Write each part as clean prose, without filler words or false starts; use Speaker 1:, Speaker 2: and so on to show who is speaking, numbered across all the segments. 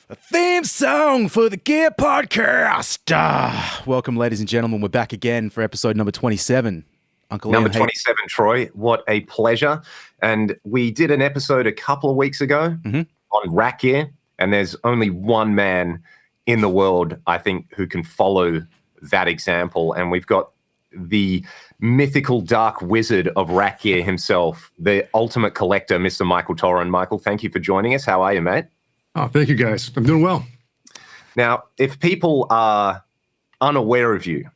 Speaker 1: A theme song for the Gear Podcast. Welcome, ladies and gentlemen. We're back again for episode number 27. Uncle
Speaker 2: Number
Speaker 1: Ian,
Speaker 2: 27, Troy. What a pleasure. And we did an episode a couple of weeks ago on rack gear, and there's only one man in the world, I think, who can follow that example. And we've got the mythical dark wizard of rack gear himself, the ultimate collector, Mr. Michael Torren. Michael, thank you for joining us. How are you, mate?
Speaker 3: Oh, thank you, guys. I'm doing well.
Speaker 2: Now, if people are unaware of you,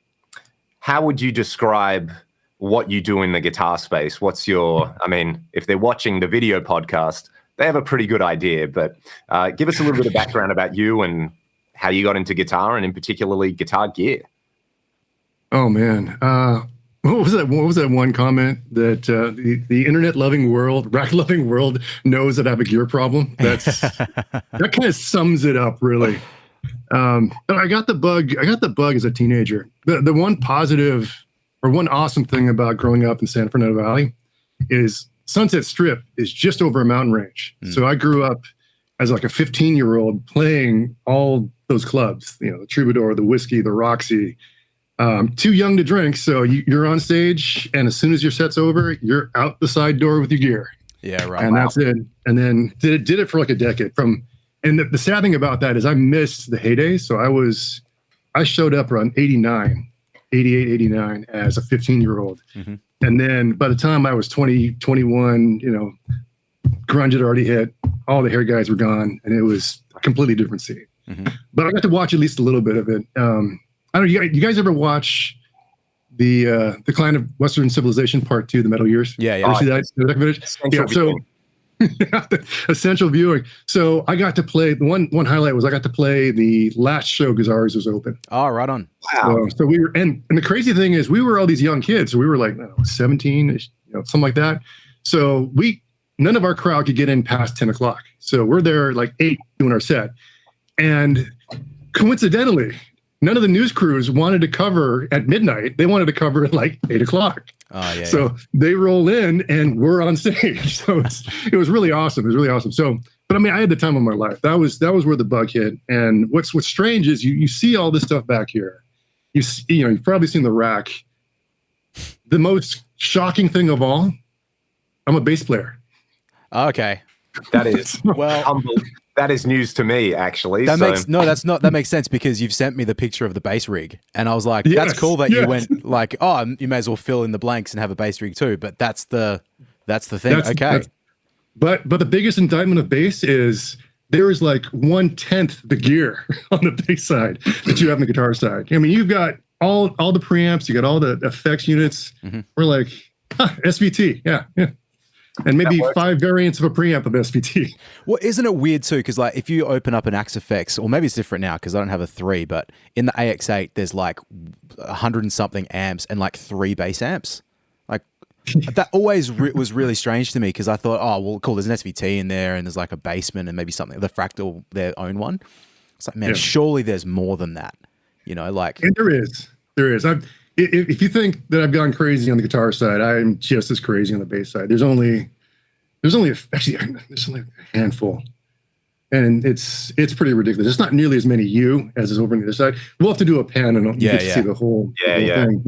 Speaker 2: how would you describe what you do in the guitar space? What's your, if they're watching the video podcast, they have a pretty good idea, but give us a little bit of background about you and how you got into guitar and in particularly guitar gear.
Speaker 3: Oh, man. What was that one comment that the internet-loving world, rack-loving world knows that I have a gear problem? That kind of sums it up, really. But I got the bug as a teenager. The one positive or one awesome thing about growing up in San Fernando Valley is Sunset Strip is just over a mountain range. So I grew up as like a 15-year-old playing all those clubs, the Troubadour, the Whiskey, the Roxy. Too young to drink, so you're on stage, and as soon as your set's over, you're out the side door with your gear.
Speaker 1: Yeah, right.
Speaker 3: And that's it. And then did it for like a decade. And the sad thing about that is I missed the heyday. So I showed up around 88, 89 as a 15-year-old. And then by the time I was 20, 21, grunge had already hit. All the hair guys were gone, and it was a completely different scene. But I got to watch at least a little bit of it. I don't know. You guys ever watch the Decline of Western Civilization Part 2, the Metal Years?
Speaker 1: Yeah.
Speaker 3: Ever see that? Essential viewing. So I got to play. The one highlight was I got to play the last show Gazzar's was open.
Speaker 1: Oh, right on.
Speaker 2: Wow.
Speaker 3: So we were, and the crazy thing is, we were all these young kids. So we were like 17, something like that. So none of our crowd could get in past 10 o'clock. So we're there like 8 doing our set, and coincidentally, none of the news crews wanted to cover at midnight. They wanted to cover at like 8 o'clock.
Speaker 1: Oh, yeah.
Speaker 3: So they roll in and we're on stage. So it was really awesome. It was really awesome. So, but I had the time of my life. That was where the bug hit. And what's strange is you see all this stuff back here. You've probably seen the rack. The most shocking thing of all, I'm a bass player.
Speaker 1: Okay.
Speaker 2: That is humble. That is news to me, actually.
Speaker 1: That makes sense, because you've sent me the picture of the bass rig, and I was like, that's cool that you went like, you may as well fill in the blanks and have a bass rig too. But that's the thing.
Speaker 3: But the biggest indictment of bass is there is like 1/10 the gear on the bass side that you have on the guitar side. You've got all the preamps, you got all the effects units. We're like, SVT, yeah. And maybe 5 variants of a preamp of SVT.
Speaker 1: Well, isn't it weird too? Because like if you open up an Axe FX, or maybe it's different now because I don't have a 3, but in the AX8 there's like 100 and something amps and like 3 bass amps. Like that always was really strange to me, because I thought, oh well, cool, there's an SVT in there and there's like a basement and maybe something, the Fractal, their own one. It's like, man, surely there's more than that.
Speaker 3: And there is. If you think that I've gone crazy on the guitar side, I'm just as crazy on the bass side. There's only a handful, and it's pretty ridiculous. It's not nearly as many as is over on the other side. We'll have to do a pan and you get to see the whole thing.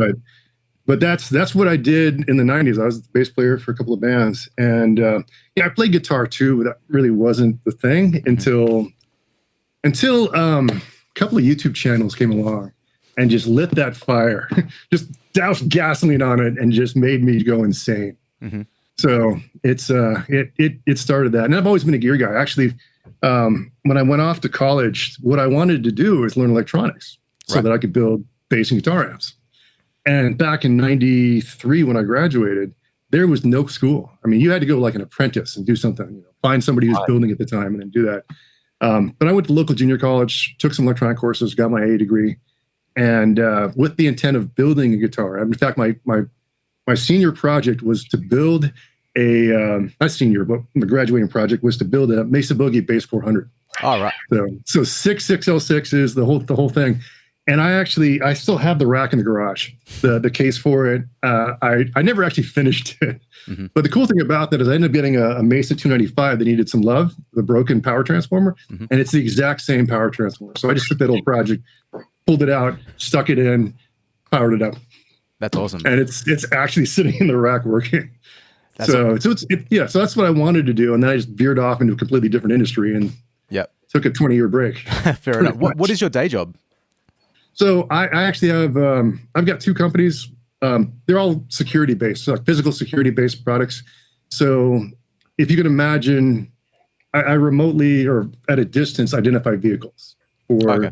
Speaker 3: But that's what I did in the 90s. I was the bass player for a couple of bands, and I played guitar too, but that really wasn't the thing until a couple of YouTube channels came along and just lit that fire, just doused gasoline on it, and just made me go insane. So it started that, and I've always been a gear guy. Actually, when I went off to college, what I wanted to do was learn electronics so that I could build bass and guitar amps. And back in '93, when I graduated, there was no school. You had to go like an apprentice and do something. Find somebody who's building at the time and then do that. But I went to local junior college, took some electronic courses, got my AA degree. And with the intent of building a guitar. In fact, my senior project was to build not senior, but my graduating project was to build a Mesa Boogie Bass 400.
Speaker 1: All right.
Speaker 3: So 6 6L6s, the whole thing. And I still have the rack in the garage, the case for it. I never actually finished it. Mm-hmm. But the cool thing about that is I ended up getting a Mesa 295 that needed some love, the broken power transformer. Mm-hmm. And it's the exact same power transformer. So I just took that old project, pulled it out, stuck it in, powered it up.
Speaker 1: That's awesome.
Speaker 3: And it's actually sitting in the rack working. So that's what I wanted to do. And then I just veered off into a completely different industry and took a 20-year break.
Speaker 1: Fair enough. What is your day job?
Speaker 3: So I actually have, I've got 2 companies. They're all security-based, so like physical security-based products. So if you can imagine, I remotely or at a distance identify vehicles for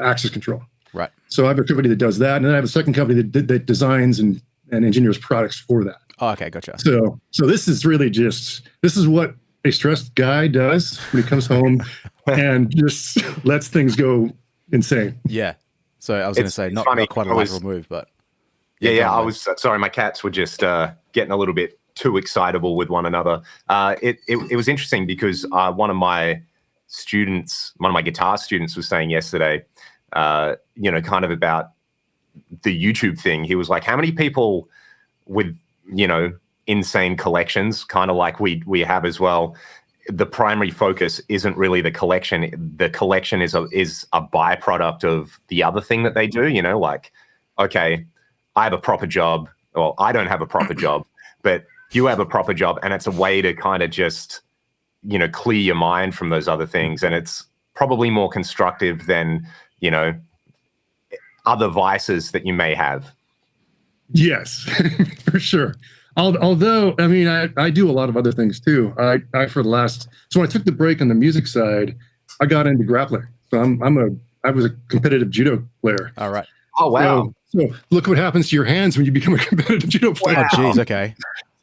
Speaker 3: access control. Right. So I have a company that does that, and then I have a second company that designs and engineers products for that.
Speaker 1: Oh, okay, gotcha.
Speaker 3: So this is really this is what a stressed guy does when he comes home and just lets things go insane.
Speaker 1: Yeah. So I was going to say, not quite a lateral move, but...
Speaker 2: Yeah, I was... Sorry, my cats were just getting a little bit too excitable with one another. It was interesting because one of my guitar students was saying yesterday, kind of about the YouTube thing. He was like, how many people with, insane collections, kind of like we have as well, the primary focus isn't really the collection. The collection is a byproduct of the other thing that they do, like, okay, I have a proper job. Well, I don't have a proper job, but you have a proper job. And it's a way to kind of just, clear your mind from those other things. And it's probably more constructive than, other vices that you may have.
Speaker 3: Yes, for sure. Although, I mean, I do a lot of other things too. So when I took the break on the music side, I got into grappling. So I was a competitive judo player.
Speaker 1: All right.
Speaker 2: Oh, wow.
Speaker 3: So look what happens to your hands when you become a competitive judo player.
Speaker 1: Wow. Oh, geez, okay.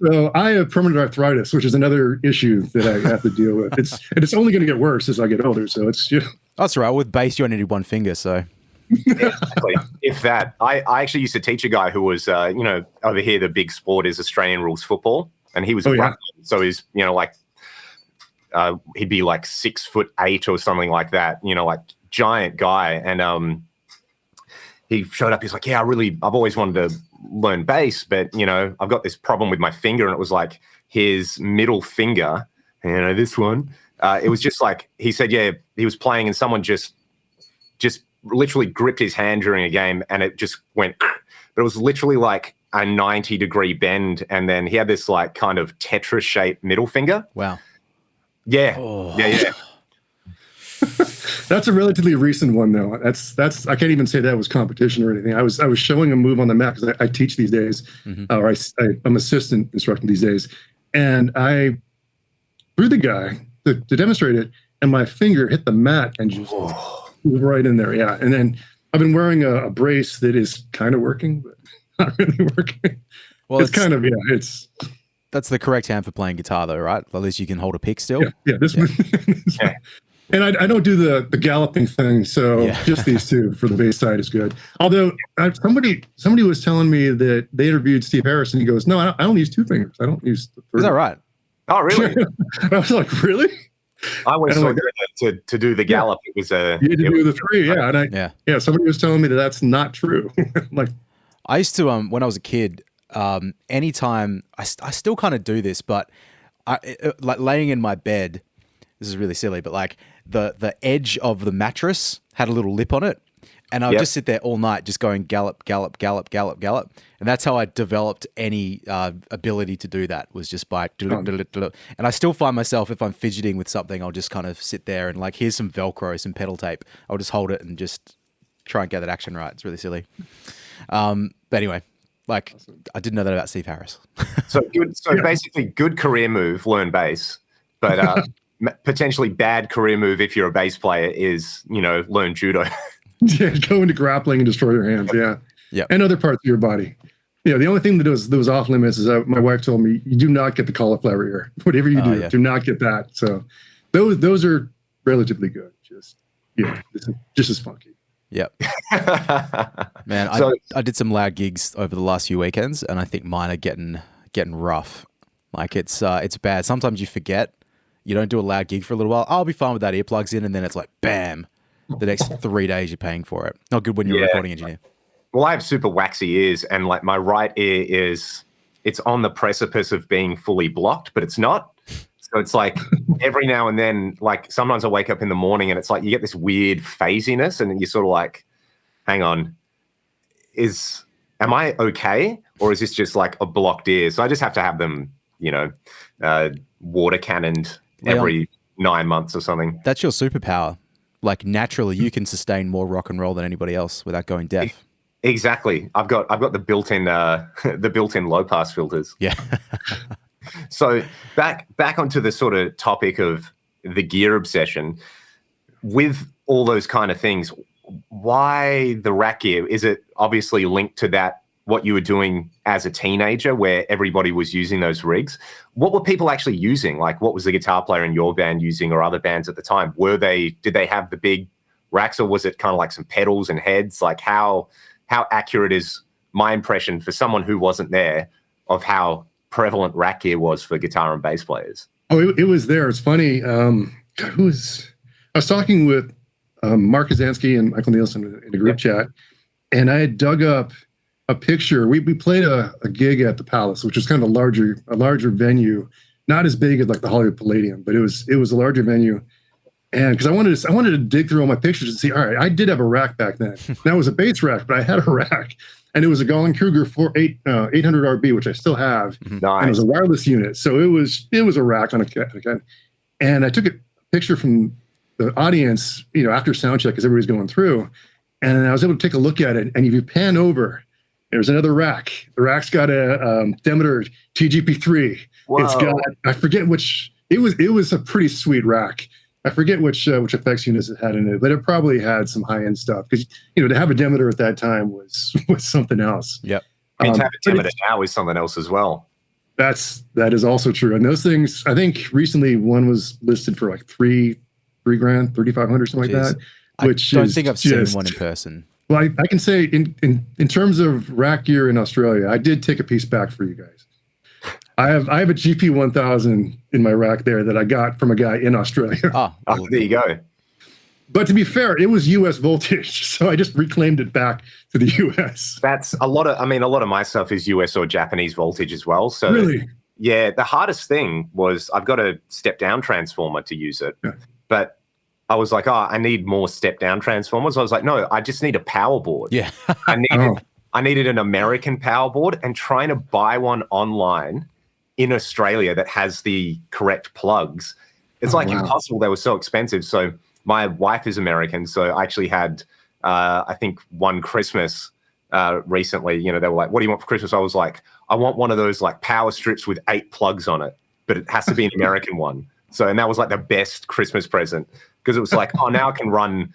Speaker 3: So I have permanent arthritis, which is another issue that I have to deal with. It's only going to get worse as I get older. So it's
Speaker 1: That's right. With bass, you only need one finger, so.
Speaker 2: Yeah, exactly. If that, I actually used to teach a guy who was, over here the big sport is Australian rules football, and he was so he's, he'd be like 6'8" or something like that, like giant guy, and he showed up. He's like, yeah, I've always wanted to learn bass, but I've got this problem with my finger, and it was like his middle finger, this one. It was just like he said, yeah, he was playing, and someone just literally gripped his hand during a game, and it just went, but it was literally like a 90-degree bend, and then he had this like kind of Tetris-shaped middle finger.
Speaker 1: Wow.
Speaker 2: Yeah.
Speaker 1: Oh.
Speaker 2: Yeah.
Speaker 3: That's a relatively recent one, though. That's I can't even say that was competition or anything. I was showing a move on the mat because I teach these days, or I'm assistant instructing these days, and I threw the guy to demonstrate it, and my finger hit the mat and just right in there. Yeah, and then I've been wearing a brace that is kind of working, but not really working. Well, it's kind of
Speaker 1: that's the correct hand for playing guitar, though, right? At least you can hold a pick still.
Speaker 3: Yeah. And I don't do the galloping thing, so just these two for the bass side is good. Although somebody was telling me that they interviewed Steve Harris, and he goes, "No, I don't use 2 fingers. I don't use the 3."
Speaker 1: Is that right?
Speaker 2: Oh, really?
Speaker 3: I was like, really?
Speaker 2: I went to do the gallop. It was you had to
Speaker 3: do the 3, and somebody was telling me that's not true. Like,
Speaker 1: I used to when I was a kid. Anytime I still kind of do this, but like laying in my bed. This is really silly, but like the edge of the mattress had a little lip on it, and I would just sit there all night, just going gallop, gallop, gallop, gallop, gallop, and that's how I developed any ability to do that. Was just by and I still find myself, if I'm fidgeting with something, I'll just kind of sit there and like, here's some Velcro, some pedal tape. I'll just hold it and just try and get that action right. It's really silly. But anyway, like I didn't know that about Steve Harris.
Speaker 2: So basically, good career move, learn bass, but. Potentially bad career move if you're a bass player is, learn judo.
Speaker 3: Yeah, go into grappling and destroy your hands. Yeah, and other parts of your body. Yeah, the only thing that was off limits is my wife told me, you do not get the cauliflower ear. Whatever you do not get that. So those are relatively good. Just as funky.
Speaker 1: Yep. Man, I did some loud gigs over the last few weekends, and I think mine are getting rough. Like it's bad. Sometimes you forget. You don't do a loud gig for a little while. I'll be fine with that earplugs in, and then it's like, bam. the next 3 days you're paying for it. Not good when you're a recording engineer.
Speaker 2: Well, I have super waxy ears, and like my right ear it's on the precipice of being fully blocked, but it's not. So it's like every now and then, like sometimes I wake up in the morning and it's like you get this weird phasiness, and then you're sort of like, hang on, am I okay? Or is this just like a blocked ear? So I just have to have them, water cannoned every 9 months or something.
Speaker 1: That's your superpower. Like naturally you can sustain more rock and roll than anybody else without going deaf.
Speaker 2: Exactly. I've got the built-in low pass filters.
Speaker 1: Yeah.
Speaker 2: So back onto the sort of topic of the gear obsession, with all those kind of things, why the rack gear? Is it obviously linked to that, what you were doing as a teenager where everybody was using those rigs? What were people actually using? Like what was the guitar player in your band using, or other bands at the time? Did they have the big racks, or was it kind of like some pedals and heads? Like how accurate is my impression for someone who wasn't there of how prevalent rack gear was for guitar and bass players?
Speaker 3: Oh, it was there. It's funny. I was talking with Mark Kazansky and Michael Nielsen in a group chat, and I had dug up a picture. We played a gig at the Palace, which was kind of a larger venue, not as big as like the Hollywood Palladium, but it was a larger venue. And because I wanted to dig through all my pictures and see, all right, I did have a rack back then. That was a bass rack, but I had a rack, and it was a Gallon Kruger 800 RB, which I still have.
Speaker 2: Nice.
Speaker 3: And it was a wireless unit, so it was a rack on a. And I took a picture from the audience, after sound check, as everybody's going through, and I was able to take a look at it. And if you pan over, there's another rack. The rack's got a Demeter TGP3.
Speaker 2: Whoa.
Speaker 3: It's got, I forget which. It was a pretty sweet rack. I forget which effects units it had in it, but it probably had some high end stuff, because to have a Demeter at that time was something else.
Speaker 1: Yep.
Speaker 2: And to have a Demeter now is something else as well.
Speaker 3: That is also true. And those things, I think recently one was listed for like $3,000, $3,500, something like that.
Speaker 1: Which I don't think I've seen one in person.
Speaker 3: Well, I can say in terms of rack gear in Australia, I did take a piece back for you guys. I have a GP 1000 in my rack there that I got from a guy in Australia.
Speaker 2: Oh, there you go.
Speaker 3: But to be fair, it was US voltage, so I just reclaimed it back to the US.
Speaker 2: That's a lot of my stuff is US or Japanese voltage as well. So
Speaker 3: really?
Speaker 2: Yeah, the hardest thing was I've got a step down transformer to use it. Yeah. But I was like, I need more step down transformers. I was like, no, I just need a power board.
Speaker 1: Yeah.
Speaker 2: I needed an American power board, and trying to buy one online in Australia that has the correct plugs, it's impossible. They were so expensive. So my wife is American, so I actually had, I think one Christmas recently, they were like, what do you want for Christmas? I was like, I want one of those like power strips with 8 plugs on it, but it has to be an American one. So, and that was like the best Christmas present, because it was like, now I can run,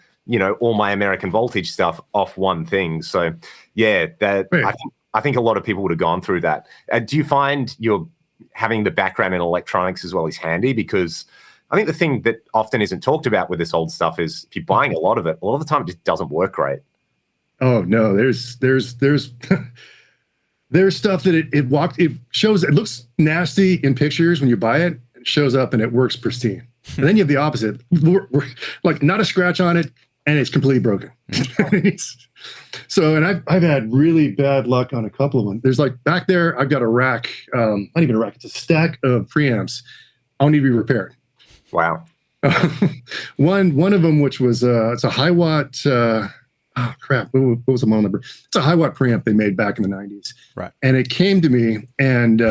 Speaker 2: all my American voltage stuff off one thing. So yeah, I think a lot of people would have gone through that. Do you find you're having the background in electronics as well is handy? Because I think the thing that often isn't talked about with this old stuff is if you're buying a lot of the time it just doesn't work great.
Speaker 3: Oh no, there's there's stuff that it shows, it looks nasty in pictures when you buy it. It shows up and it works pristine. And then you have the opposite. We're like not a scratch on it, and it's completely broken. So, and I've had really bad luck on a couple of them. There's like back there, I've got a rack, not even a rack, it's a stack of preamps. I'll need to be repaired.
Speaker 2: Wow.
Speaker 3: One of them, which was it's a high watt. What was the model number? It's a high watt preamp they made back in the 90s.
Speaker 1: Right.
Speaker 3: And it came to me, and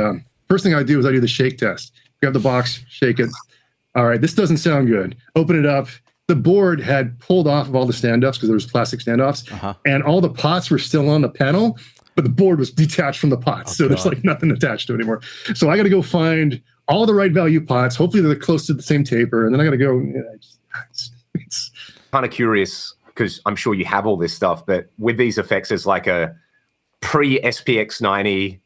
Speaker 3: first thing I do is I do the shake test. Grab the box, shake it. All right, this doesn't sound good. Open it up. The board had pulled off of all the standoffs because there was plastic standoffs, and all the pots were still on the panel, but the board was detached from the pots. So there's like nothing attached to it anymore. So I got to go find all the right value pots. Hopefully they're close to the same taper. And then I got to go. It's
Speaker 2: kind of curious, because I'm sure you have all this stuff, but with these effects, there's like a pre-SPX 90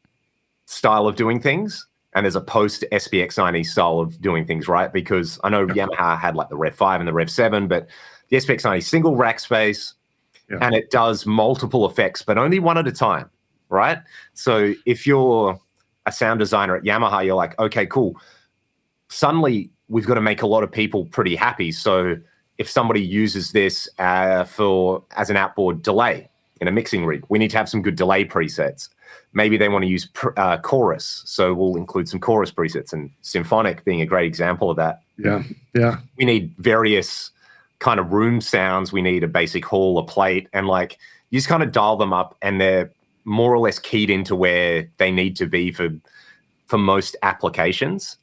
Speaker 2: style of doing things, and there's a post-SPX 90 style of doing things, right? Because I know Yamaha had like the Rev 5 and the Rev 7, but the SPX 90 single rack space, and it does multiple effects, but only one at a time, right? So if you're a sound designer at Yamaha, you're like, okay, cool. Suddenly, we've got to make a lot of people pretty happy. So if somebody uses this as an outboard delay in a mixing rig, we need to have some good delay presets. Maybe they want to use chorus, so we'll include some chorus presets, and symphonic being a great example of that.
Speaker 3: Yeah.
Speaker 2: We need various kind of room sounds. We need a basic hall, a plate, and like you just kind of dial them up, and they're more or less keyed into where they need to be for most applications.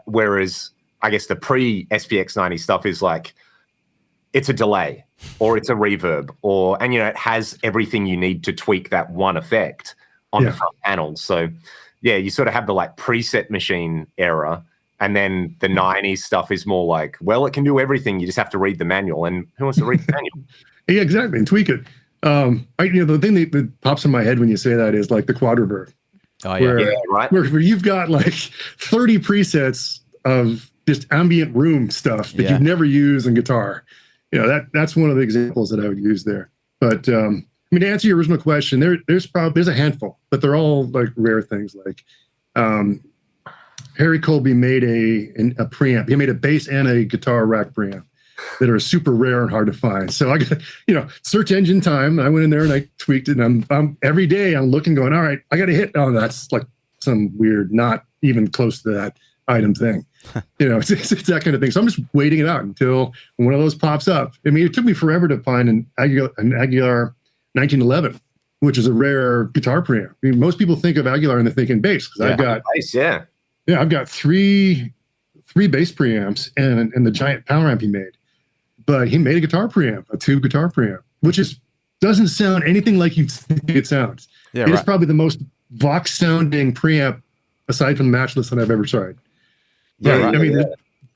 Speaker 2: Whereas I guess the pre-SPX 90 stuff is like, it's a delay or it's a reverb and it has everything you need to tweak that one effect on the front panel. So yeah, you sort of have the like preset machine era, and then the 90s stuff is more like, well, it can do everything. You just have to read the manual, and who wants to read the manual?
Speaker 3: Yeah, exactly, and tweak it. The thing that pops in my head when you say that is like the quad reverb.
Speaker 1: Oh yeah,
Speaker 2: right.
Speaker 3: Where you've got like 30 presets of just ambient room stuff that you've never used in guitar. That's one of the examples that I would use there. But to answer your original question, there's a handful, but they're all like rare things. Like Harry Colby made a preamp. He made a bass and a guitar rack preamp that are super rare and hard to find. So I got, search engine time. I went in there and I tweaked it, and I'm every day I'm looking, going, all right, I got to hit. Oh, that's like some weird, not even close to that item thing. It's that kind of thing. So I'm just waiting it out until one of those pops up. It took me forever to find an Aguilar 1911, which is a rare guitar preamp. Most people think of Aguilar and they're thinking bass, because I've got
Speaker 2: bass,
Speaker 3: I've got three bass preamps and the giant power amp he made. But he made a guitar preamp, a tube guitar preamp, which doesn't sound anything like you think it sounds. Yeah, it's probably the most Vox sounding preamp aside from the Matchless that I've ever tried. Yeah,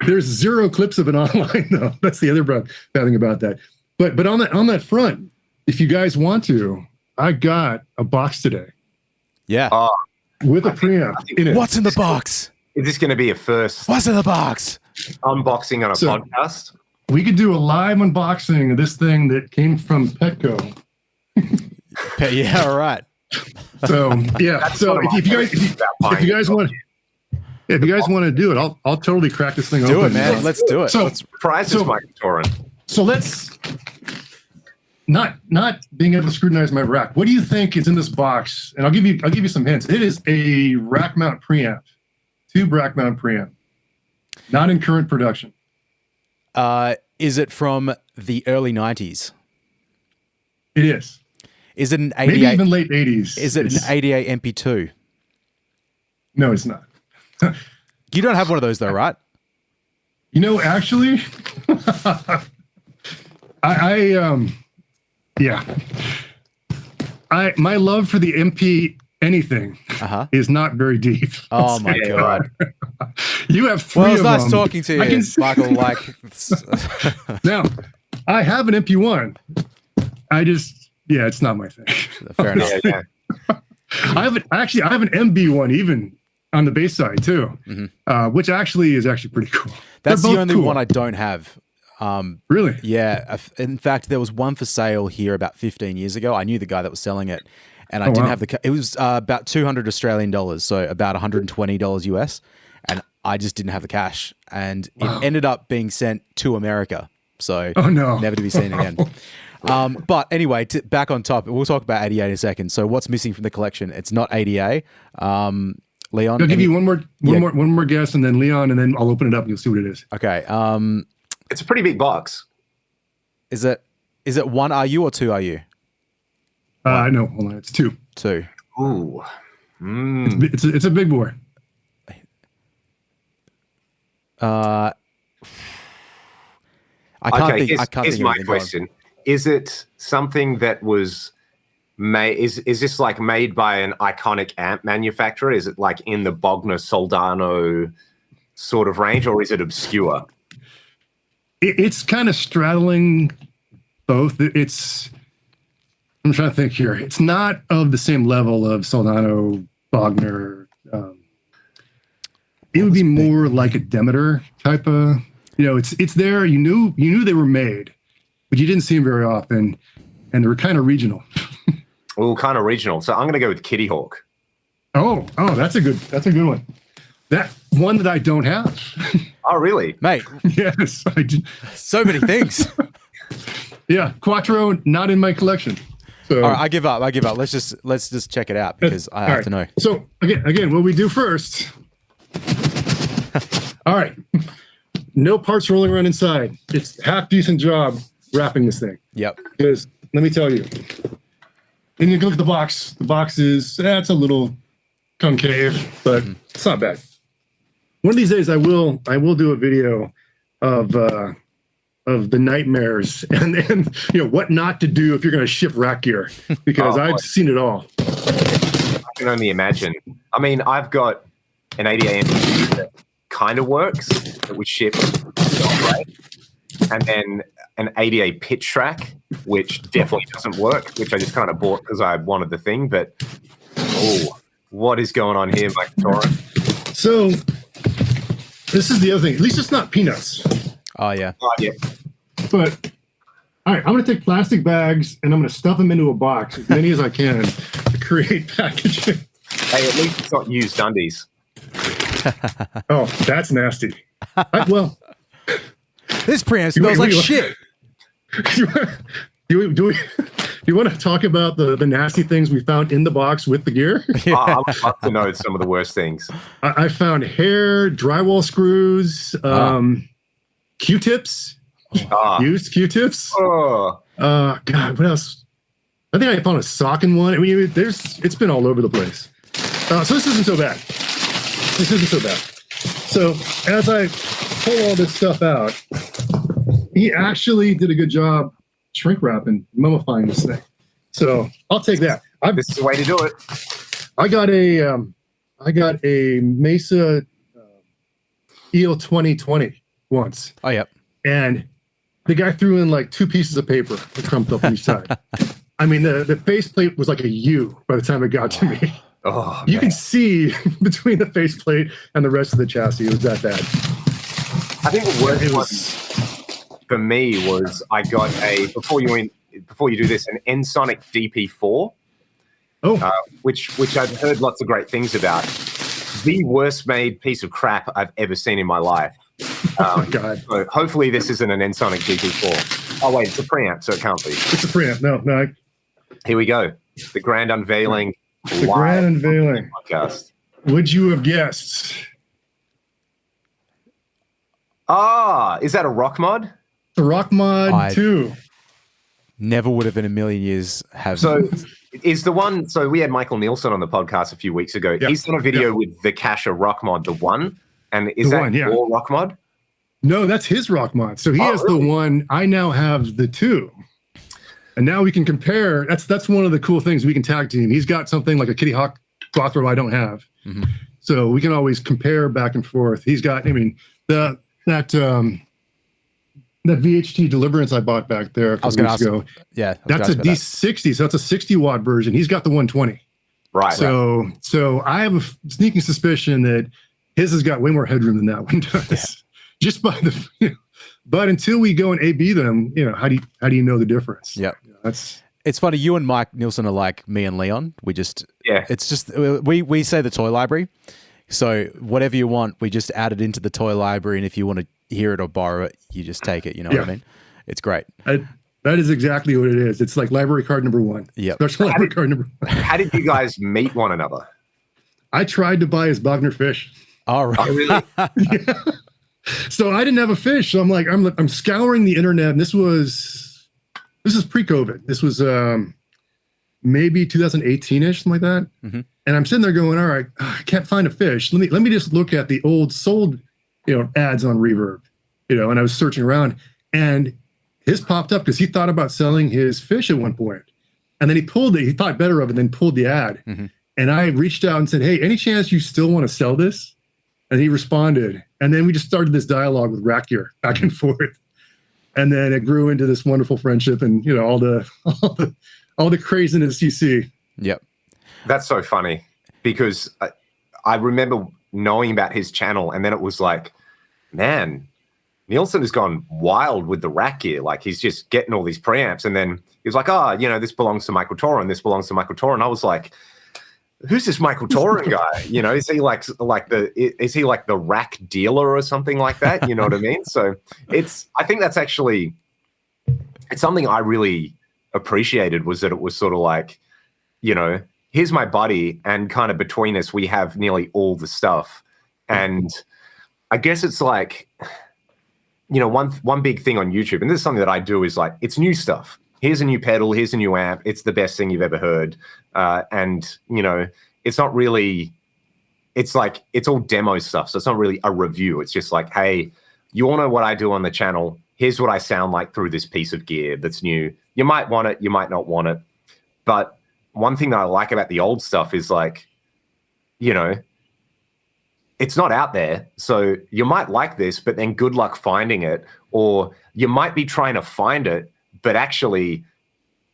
Speaker 3: there's zero clips of it online though. That's the other bad thing about that. But on that front, if you guys want to, I got a box today.
Speaker 1: Yeah.
Speaker 3: With a preamp in it.
Speaker 1: What's in the box?
Speaker 2: Is this going to be a first?
Speaker 1: What's in the box?
Speaker 2: Unboxing on a podcast?
Speaker 3: We could do a live unboxing of this thing that came from Petco.
Speaker 1: Yeah, all right.
Speaker 3: So yeah. So if you guys want to do it, I'll totally crack this thing open.
Speaker 1: Do it, man. Let's do it.
Speaker 2: So prize is my torrent.
Speaker 3: So let's not being able to scrutinize my rack. What do you think is in this box? And I'll give you some hints. It is a rack mount preamp, tube rack mount preamp, not in current production.
Speaker 1: Is it from the early 90s?
Speaker 3: It is.
Speaker 1: Is it an 88?
Speaker 3: Maybe even late 80s.
Speaker 1: Is it an 88 MP2?
Speaker 3: No, it's not.
Speaker 1: You don't have one of those though, right?
Speaker 3: Actually, my love for the MP anything is not very deep.
Speaker 1: Oh my God.
Speaker 3: You have three
Speaker 1: of them.
Speaker 3: Well,
Speaker 1: it's nice talking to you, Michael.
Speaker 3: Now, I have an MP1. It's not my thing.
Speaker 1: Fair enough.
Speaker 2: Yeah.
Speaker 3: I have an MB1 even on the bass side too, which is actually pretty cool.
Speaker 1: That's the only one I don't have.
Speaker 3: Really?
Speaker 1: Yeah. In fact, there was one for sale here about 15 years ago. I knew the guy that was selling it, and I didn't have it was about 200 Australian dollars, so about $120 US, and I just didn't have the cash, and it ended up being sent to America, so never to be seen again. But anyway, back on top, we'll talk about ADA in a second. So what's missing from the collection? It's not ADA. Leon,
Speaker 3: I'll give you one more guess, and then Leon, and then I'll open it up and you'll see what it is.
Speaker 1: Okay.
Speaker 2: It's a pretty big box.
Speaker 1: Is it one RU or two RU?
Speaker 3: No, hold on. It's two.
Speaker 1: Two.
Speaker 2: Ooh.
Speaker 3: It's a big boy.
Speaker 1: I can't think.
Speaker 2: Here's my question. Is it something that was made? Is this like made by an iconic amp manufacturer? Is it like in the Bogner Soldano sort of range, or is it obscure?
Speaker 3: It's kind of straddling both. I'm trying to think here. It's not of the same level of Soldano, Bogner. It would be more like a Demeter type of. It's there. You knew they were made, but you didn't see them very often, and they were kind of regional.
Speaker 2: Kind of regional. So I'm going to go with Kitty Hawk.
Speaker 3: Oh, that's a good one. That one that I don't have.
Speaker 2: Oh, really?
Speaker 1: Mate.
Speaker 3: Yes.
Speaker 1: So many things.
Speaker 3: Yeah. Quattro, not in my collection. So,
Speaker 1: all right, I give up. Let's just check it out because I have to know.
Speaker 3: So again, what we do first. All right. No parts rolling around inside. It's half decent job wrapping this thing.
Speaker 1: Yep.
Speaker 3: Because let me tell you, and you look at the box. The box is it's a little concave, but it's not bad. One of these days, I will do a video of the nightmares and what not to do if you're going to ship rack gear, because I've seen it all.
Speaker 2: I can only imagine. I mean, I've got an 80 AM that kind of works that would ship right, and then an 80A pitch track, which definitely doesn't work, which I just kind of bought because I wanted the thing. But what is going on here, Mike Torrent?
Speaker 3: So this is the other thing. At least it's not peanuts.
Speaker 1: Oh yeah.
Speaker 3: But all right, I'm going to take plastic bags and I'm going to stuff them into a box, as many as I can, to create packaging.
Speaker 2: Hey, at least it's not used undies.
Speaker 3: Oh, that's nasty.
Speaker 1: This preamp smells like shit.
Speaker 3: Do you want to talk about the nasty things we found in the box with the gear?
Speaker 2: I would love to know some of the worst things.
Speaker 3: I found hair, drywall screws, Q-tips, used Q-tips. God, what else? I think I found a sock in one. I mean, it's been all over the place. So this isn't so bad. So as I pull all this stuff out, he actually did a good job shrink wrapping, mummifying this thing. So I'll take that.
Speaker 2: This is the way to do it.
Speaker 3: I got a Mesa EO 2020 once.
Speaker 1: Oh, yep.
Speaker 3: And the guy threw in like 2 pieces of paper that crumped up on each side. I mean, the faceplate was like a U by the time it got to me.
Speaker 2: Oh,
Speaker 3: you can see between the faceplate and the rest of the chassis. It was that bad.
Speaker 2: I think the worst one for me was I got before you do this, an Ensoniq DP4. Which I've heard lots of great things about. The worst made piece of crap I've ever seen in my life.
Speaker 3: Oh my God.
Speaker 2: So hopefully this isn't an Ensoniq DP4. Oh wait, it's a preamp, so it can't be.
Speaker 3: It's a preamp. No.
Speaker 2: Here we go. The grand unveiling.
Speaker 3: The grand unveiling.
Speaker 2: Podcast.
Speaker 3: Would you have guessed?
Speaker 2: Is that a rock mod?
Speaker 3: The rock mod 2.
Speaker 1: Never would have in a million years have.
Speaker 2: So is the one, so we had Michael Nielsen on the podcast a few weeks ago. Yep. He's done a video with the Kasha rock mod, the one. And is that your rock mod?
Speaker 3: No, that's his rock mod. So he has the one. I now have the 2. And now we can compare. That's one of the cool things. We can tag team. He's got something like a Kitty Hawk Quattro I don't have. Mm-hmm. So we can always compare back and forth. He's got, I mean, that VHT Deliverance I bought back there a couple weeks ago.
Speaker 1: Yeah.
Speaker 3: That's a D60. So that's a 60 watt version. He's got the 120.
Speaker 2: Right.
Speaker 3: So I have a sneaking suspicion that his has got way more headroom than that one does. Yeah. Just by the, but until we go and A/B them, how do you know the difference?
Speaker 1: Yeah.
Speaker 3: It's
Speaker 1: funny. You and Mike Nielsen are like me and Leon. It's just, we say the toy library. So whatever you want, we just add it into the toy library. And if you want to hear it or borrow it, you just take it. You know what I mean? It's great.
Speaker 3: That is exactly what it is. It's like library card number 1.
Speaker 1: Yeah.
Speaker 3: Special library card number 1.
Speaker 2: How did you guys meet one another?
Speaker 3: I tried to buy his Bogner fish.
Speaker 1: All right.
Speaker 2: Oh, really?
Speaker 3: Yeah. So I didn't have a fish. So I'm scouring the internet, and this is pre-COVID. This was maybe 2018-ish, something like that. Mm-hmm. And I'm sitting there going, all right, I can't find a fish. Let me just look at the old sold, ads on Reverb, and I was searching around, and his popped up because he thought about selling his fish at one point. And then he thought better of it, then pulled the ad. Mm-hmm. And I reached out and said, hey, any chance you still want to sell this? And he responded. And then we just started this dialogue with rack gear back and forth. And then it grew into this wonderful friendship and, all the craziness you see.
Speaker 1: Yep.
Speaker 2: That's so funny because I remember knowing about his channel, and then it was like, man, Nielsen has gone wild with the rack gear. Like he's just getting all these preamps, and then he was like, this belongs to Michael Torrent, and this belongs to Michael Torrent. And I was like, who's this Michael Toran guy? You know, is he like the rack dealer or something like that? You know what I mean? So I think that's actually, it's something I really appreciated, was that it was sort of like, you know, here's my buddy, and kind of between us, we have nearly all the stuff. And I guess it's like, you know, one big thing on YouTube, and this is something that I do, is like, it's new stuff. Here's a new pedal, here's a new amp, it's the best thing you've ever heard. And, you know, it's not really, it's like, it's all demo stuff. So it's not really a review. It's just like, hey, you all know what I do on the channel. Here's what I sound like through this piece of gear that's new. You might want it, you might not want it. But one thing that I like about the old stuff is like, you know, it's not out there. So you might like this, but then good luck finding it. Or you might be trying to find it, but actually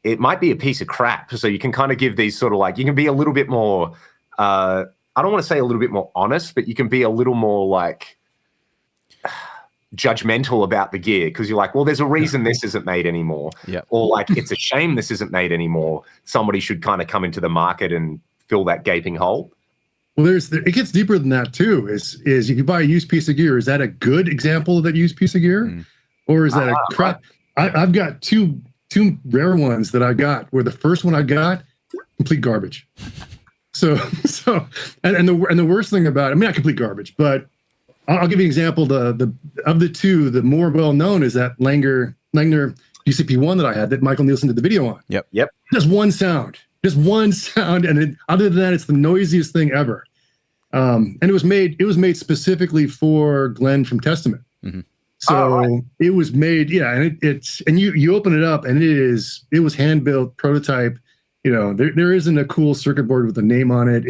Speaker 2: it might be a piece of crap. So you can kind of give these sort of like, you can be a little bit more, I don't want to say a little bit more honest, but you can be a little more like judgmental about the gear, because you're like, well, there's a reason this isn't made anymore.
Speaker 1: Yeah.
Speaker 2: Or like, it's a shame this isn't made anymore. Somebody should kind of come into the market and fill that gaping hole.
Speaker 3: Well, it gets deeper than that too. Is you can buy a used piece of gear. Is that a good example of that used piece of gear? Or is that a crap? I've got two rare ones that I got, where the first one I got, complete garbage. So and the worst thing about it, I mean, not complete garbage, but I'll give you an example. The of the two, the more well known is that Flangers UCP1 that I had, that Michael Nielsen did the video on.
Speaker 2: Yep.
Speaker 3: Just one sound, and other than that, it's the noisiest thing ever. And it was made specifically for Glenn from Testament.
Speaker 1: Mm-hmm.
Speaker 3: So it was made, and you open it up, and it was hand built prototype. You know, there isn't a cool circuit board with a name on it.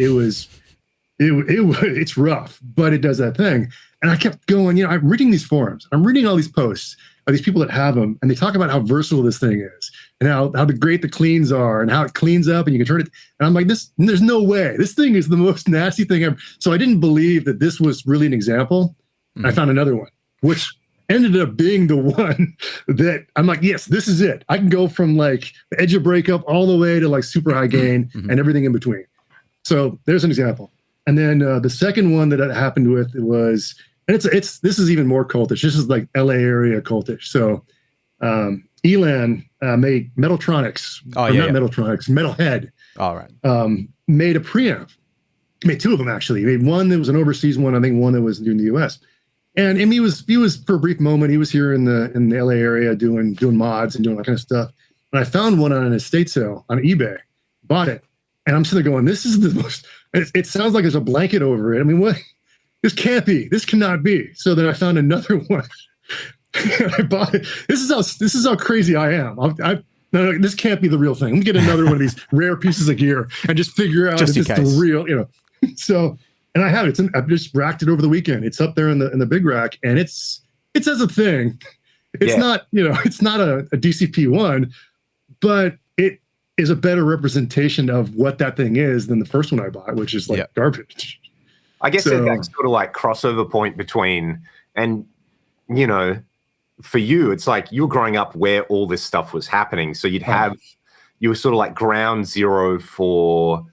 Speaker 3: It's rough, but it does that thing. And I kept going, you know, I'm reading these forums, I'm reading all these posts of these people that have them, and they talk about how versatile this thing is, and how great the cleans are, and how it cleans up, and you can turn it. And I'm like, there's no way. This thing is the most nasty thing ever. So I didn't believe that this was really an example. Mm-hmm. I found another one, which ended up being the one that I'm like, yes, this is it. I can go from like the edge of breakup all the way to like super high gain and everything in between. So there's an example. And then the second one that it happened with was, and this is even more cultish. This is like LA area cultish. So Elan made Metaltronics, Metaltronics, Metalhead.
Speaker 1: All right.
Speaker 3: Made a preamp. Made two of them actually. He made one that was an overseas one, I think one that was in the US. And he was for a brief moment, he was here in the LA area doing mods and doing that kind of stuff. And I found one on an estate sale on eBay, bought it, and I'm sitting there going, this is the most. It sounds like there's a blanket over it. I mean, what? This can't be. This cannot be. So then I found another one. I bought it. This is how crazy I am. No, this can't be the real thing. Let me get another one of these rare pieces of gear and just figure out if it's the real. You know, so. And I have it. I've just racked it over the weekend. It's up there in the big rack, and it says a thing. It's not, you know, it's not a DCP1, but it is a better representation of what that thing is than the first one I bought, which is like garbage.
Speaker 2: I guess that's sort of like crossover point between, and you know, for you, it's like you were growing up where all this stuff was happening. So you were sort of like ground zero for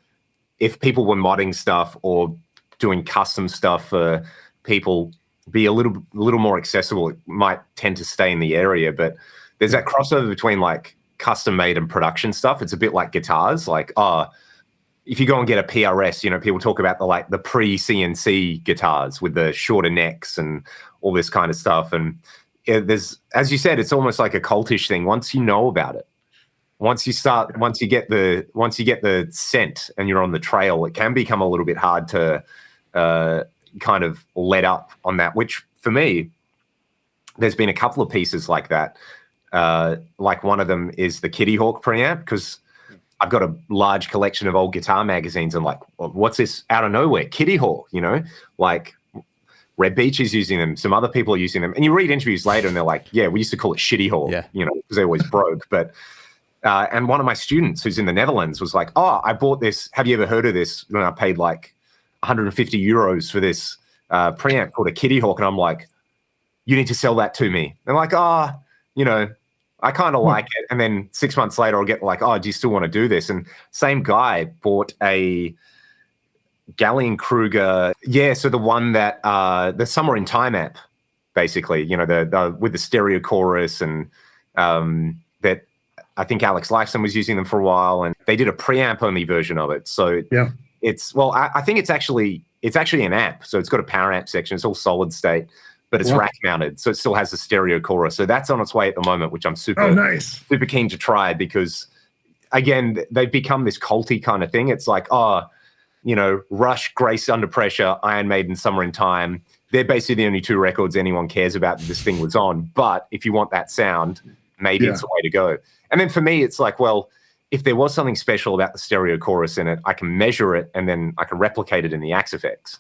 Speaker 2: if people were modding stuff or doing custom stuff for people, be a little more accessible. It might tend to stay in the area, but there's that crossover between like custom made and production stuff. It's a bit like guitars. Like, if you go and get a PRS, you know, people talk about the pre-CNC guitars with the shorter necks and all this kind of stuff. And there's, as you said, it's almost like a cultish thing. Once you know about it, once you get the scent and you're on the trail, it can become a little bit hard to kind of let up on that, which for me, there's been a couple of pieces like that. Like one of them is the Kitty Hawk preamp, because I've got a large collection of old guitar magazines and like, well, what's this out of nowhere? Kitty Hawk, you know, like Red Beach is using them. Some other people are using them. And you read interviews later and they're like, yeah, we used to call it Shitty Hawk, you know, because they always broke. But and one of my students who's in the Netherlands was like, oh, I bought this. Have you ever heard of this? When I paid like 150 euros for this preamp called a Kitty Hawk. And I'm like, you need to sell that to me. They're like, you know, I kind of like it. And then 6 months later, I'll get like, oh, do you still want to do this? And same guy bought a Gallien-Kruger. Yeah, so the one that the Somewhere in Time amp, basically, you know, the with the stereo chorus, and that I think Alex Lifeson was using them for a while, and they did a preamp only version of it. So
Speaker 3: yeah,
Speaker 2: it's, well, I think it's actually an amp. So it's got a power amp section. It's all solid state, but it's rack mounted, so it still has the stereo chorus. So that's on its way at the moment, which I'm super keen to try, because again, they've become this culty kind of thing. It's like, oh, you know, Rush, Grace Under Pressure, Iron Maiden, Summer in Time. They're basically the only two records anyone cares about that this thing was on. But if you want that sound, maybe it's the way to go. And then for me, it's like, well, if there was something special about the stereo chorus in it, I can measure it and then I can replicate it in the Axe effects.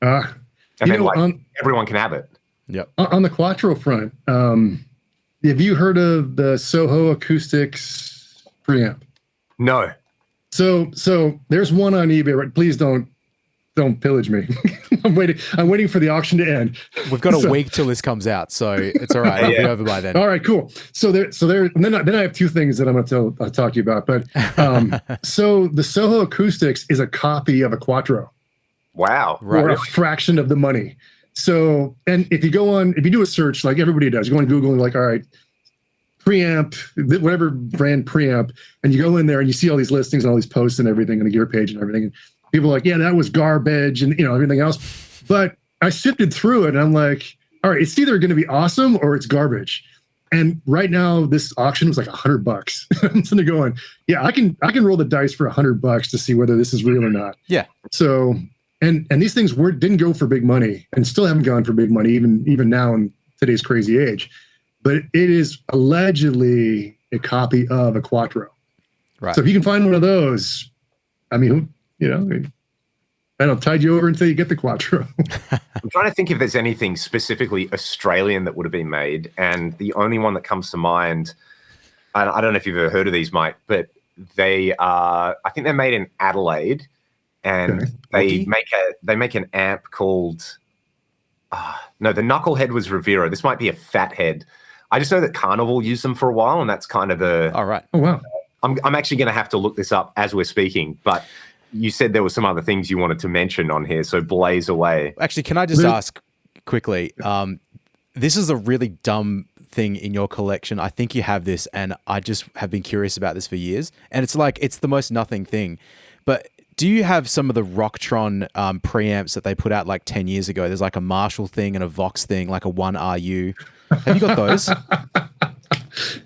Speaker 2: And then everyone can have it.
Speaker 3: Yep. On the Quattro front, have you heard of the Soho Acoustics preamp?
Speaker 2: No.
Speaker 3: So there's one on eBay. Right? Please don't pillage me. I'm waiting for the auction to end.
Speaker 1: We've got a week till this comes out, so it's all right. It'll be over by then.
Speaker 3: All right, cool. So then I have two things that I'm going to talk to you about. But so the Soho Acoustics is a copy of a Quattro.
Speaker 2: Wow.
Speaker 3: Or a fraction of the money. So, and if you do a search like everybody does, you go on Google and like, all right, preamp, whatever brand preamp, and you go in there and you see all these listings and all these posts and everything, and the gear page and everything. And people are like, yeah, that was garbage, and everything else. But I sifted through it and I'm like, all right, it's either going to be awesome or it's garbage. And right now, this auction was like $100. I'm sitting there going, yeah, I can roll the dice for $100 to see whether this is real or not.
Speaker 1: Yeah.
Speaker 3: So, and these things didn't go for big money and still haven't gone for big money even now in today's crazy age. But it is allegedly a copy of a Quattro. Right. So if you can find one of those, I mean, that'll tide you over until you get the Quattro.
Speaker 2: I'm trying to think if there's anything specifically Australian that would have been made. And the only one that comes to mind, I don't know if you've ever heard of these, Mike, but I think they're made in Adelaide, and they make an amp called, no, the Knucklehead was Rivera. This might be a Fathead. I just know that Carnival used them for a while, and that's kind of the.
Speaker 1: All right.
Speaker 3: Oh wow.
Speaker 2: I'm actually going to have to look this up as we're speaking, but you said there were some other things you wanted to mention on here, so blaze away.
Speaker 1: Actually, can I just ask quickly? This is a really dumb thing in your collection. I think you have this, and I just have been curious about this for years. And it's like, it's the most nothing thing. But do you have some of the Rocktron preamps that they put out like 10 years ago? There's like a Marshall thing and a Vox thing, like a 1RU. Have you got those?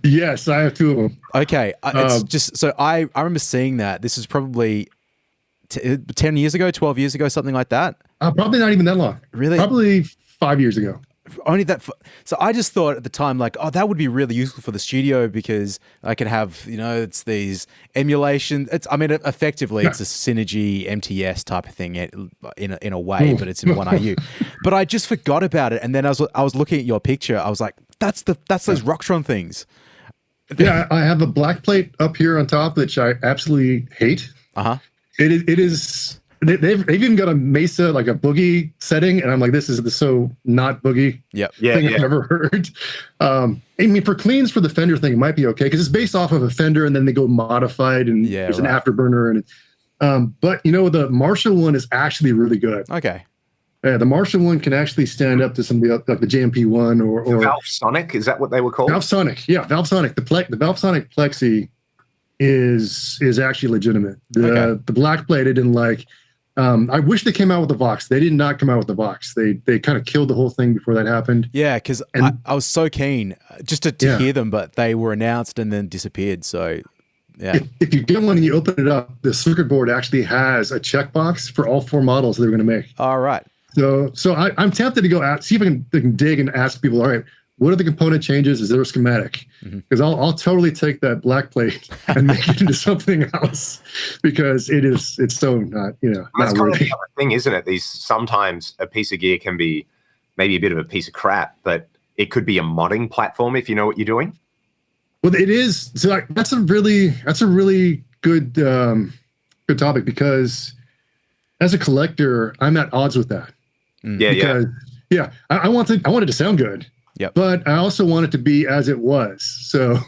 Speaker 3: Yes, I have two of them.
Speaker 1: Okay. It's just, so I remember seeing that. This is probably 10 years ago, 12 years ago, something like that.
Speaker 3: Probably not even that long.
Speaker 1: Really?
Speaker 3: Probably 5 years ago.
Speaker 1: Only that. So I just thought at the time, like, oh, that would be really useful for the studio because I could have, it's these emulation. Effectively, it's a Synergy MTS type of thing in a way, but it's in 1RU. But I just forgot about it, and then I was looking at your picture. I was like, that's those Rocktron things.
Speaker 3: Yeah, I have a black plate up here on top, which I absolutely hate. It is. They've even got a Mesa, like a boogie setting, and I'm like, this is the so not boogie thing I've ever heard. I mean, for cleans for the Fender thing, it might be okay because it's based off of a Fender, and then they go modified, and there's an afterburner, and but the Marshall one is actually really good.
Speaker 1: Okay.
Speaker 3: Yeah, the Marshall one can actually stand up to some of the like the JMP one or
Speaker 2: Valve Sonic. Is that what they were called?
Speaker 3: Valve Sonic, yeah, Valve Sonic. The Valve Sonic Plexi is actually legitimate. The black plate I didn't like. I wish they came out with the Vox. They did not come out with the Vox. They kind of killed the whole thing before that happened.
Speaker 1: Yeah, because I was so keen just to hear them, but they were announced and then disappeared. So, yeah.
Speaker 3: If you get one and you open it up, the circuit board actually has a checkbox for all four models they're going to make.
Speaker 1: All right.
Speaker 3: So I'm tempted to go out, see if I can dig and ask people, all right, what are the component changes? Is there a schematic? Because I'll totally take that black plate and make it into something else because it's so not
Speaker 2: That's
Speaker 3: not
Speaker 2: kind
Speaker 3: worthy.
Speaker 2: of the other thing, isn't it? Sometimes a piece of gear can be maybe a bit of a piece of crap, but it could be a modding platform if you know what you're doing.
Speaker 3: Well, it is. So that's a really good good topic because as a collector, I'm at odds with that. I want it to sound good.
Speaker 1: Yep.
Speaker 3: But I also want it to be as it was. So,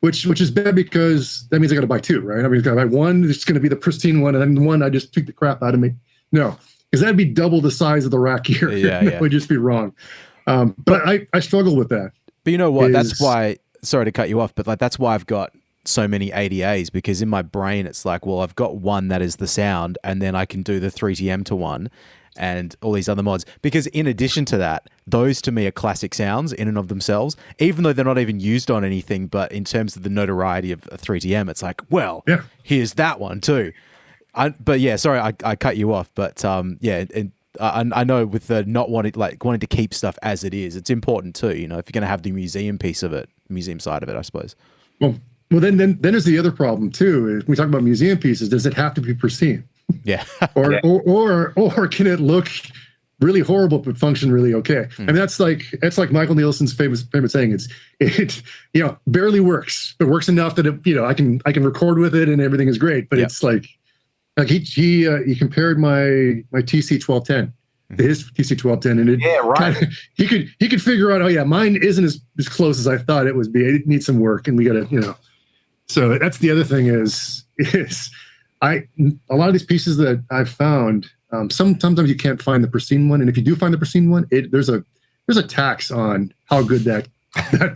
Speaker 3: which is bad because that means I got to buy two, right? I mean, I got to buy one. It's going to be the pristine one, and then one I just took the crap out of me. No, because that'd be double the size of the rack gear.
Speaker 1: Yeah,
Speaker 3: That would just be wrong. But I struggle with that.
Speaker 1: But you know what? That's why, sorry to cut you off, but like that's why I've got so many ADAs, because in my brain it's like, well, I've got one that is the sound, and then I can do the 3TM to one and all these other mods. Because in addition to that, those to me are classic sounds in and of themselves, even though they're not even used on anything. But in terms of the notoriety of a 3TM, it's like, well, here's that one too. But yeah, sorry, I cut you off. But yeah, and I know with the not wanting to keep stuff as it is, it's important too. You know, if you're going to have the museum piece of it, museum side of it, I suppose.
Speaker 3: Well, then there's the other problem too. Is we talk about museum pieces, does it have to be pristine?
Speaker 1: Yeah.
Speaker 3: or can it look really horrible but function really okay? I mean, that's like Michael Nielsen's famous saying. It barely works. It works enough that I can record with it and everything is great. But it's like he compared my TC 1210 to his TC 1210, and he could figure out, oh yeah, mine isn't as close as I thought it would be. It needs some work, and we got to So that's the other thing is a lot of these pieces that I've found, sometimes you can't find the pristine one, and if you do find the pristine one, there's a tax on how good that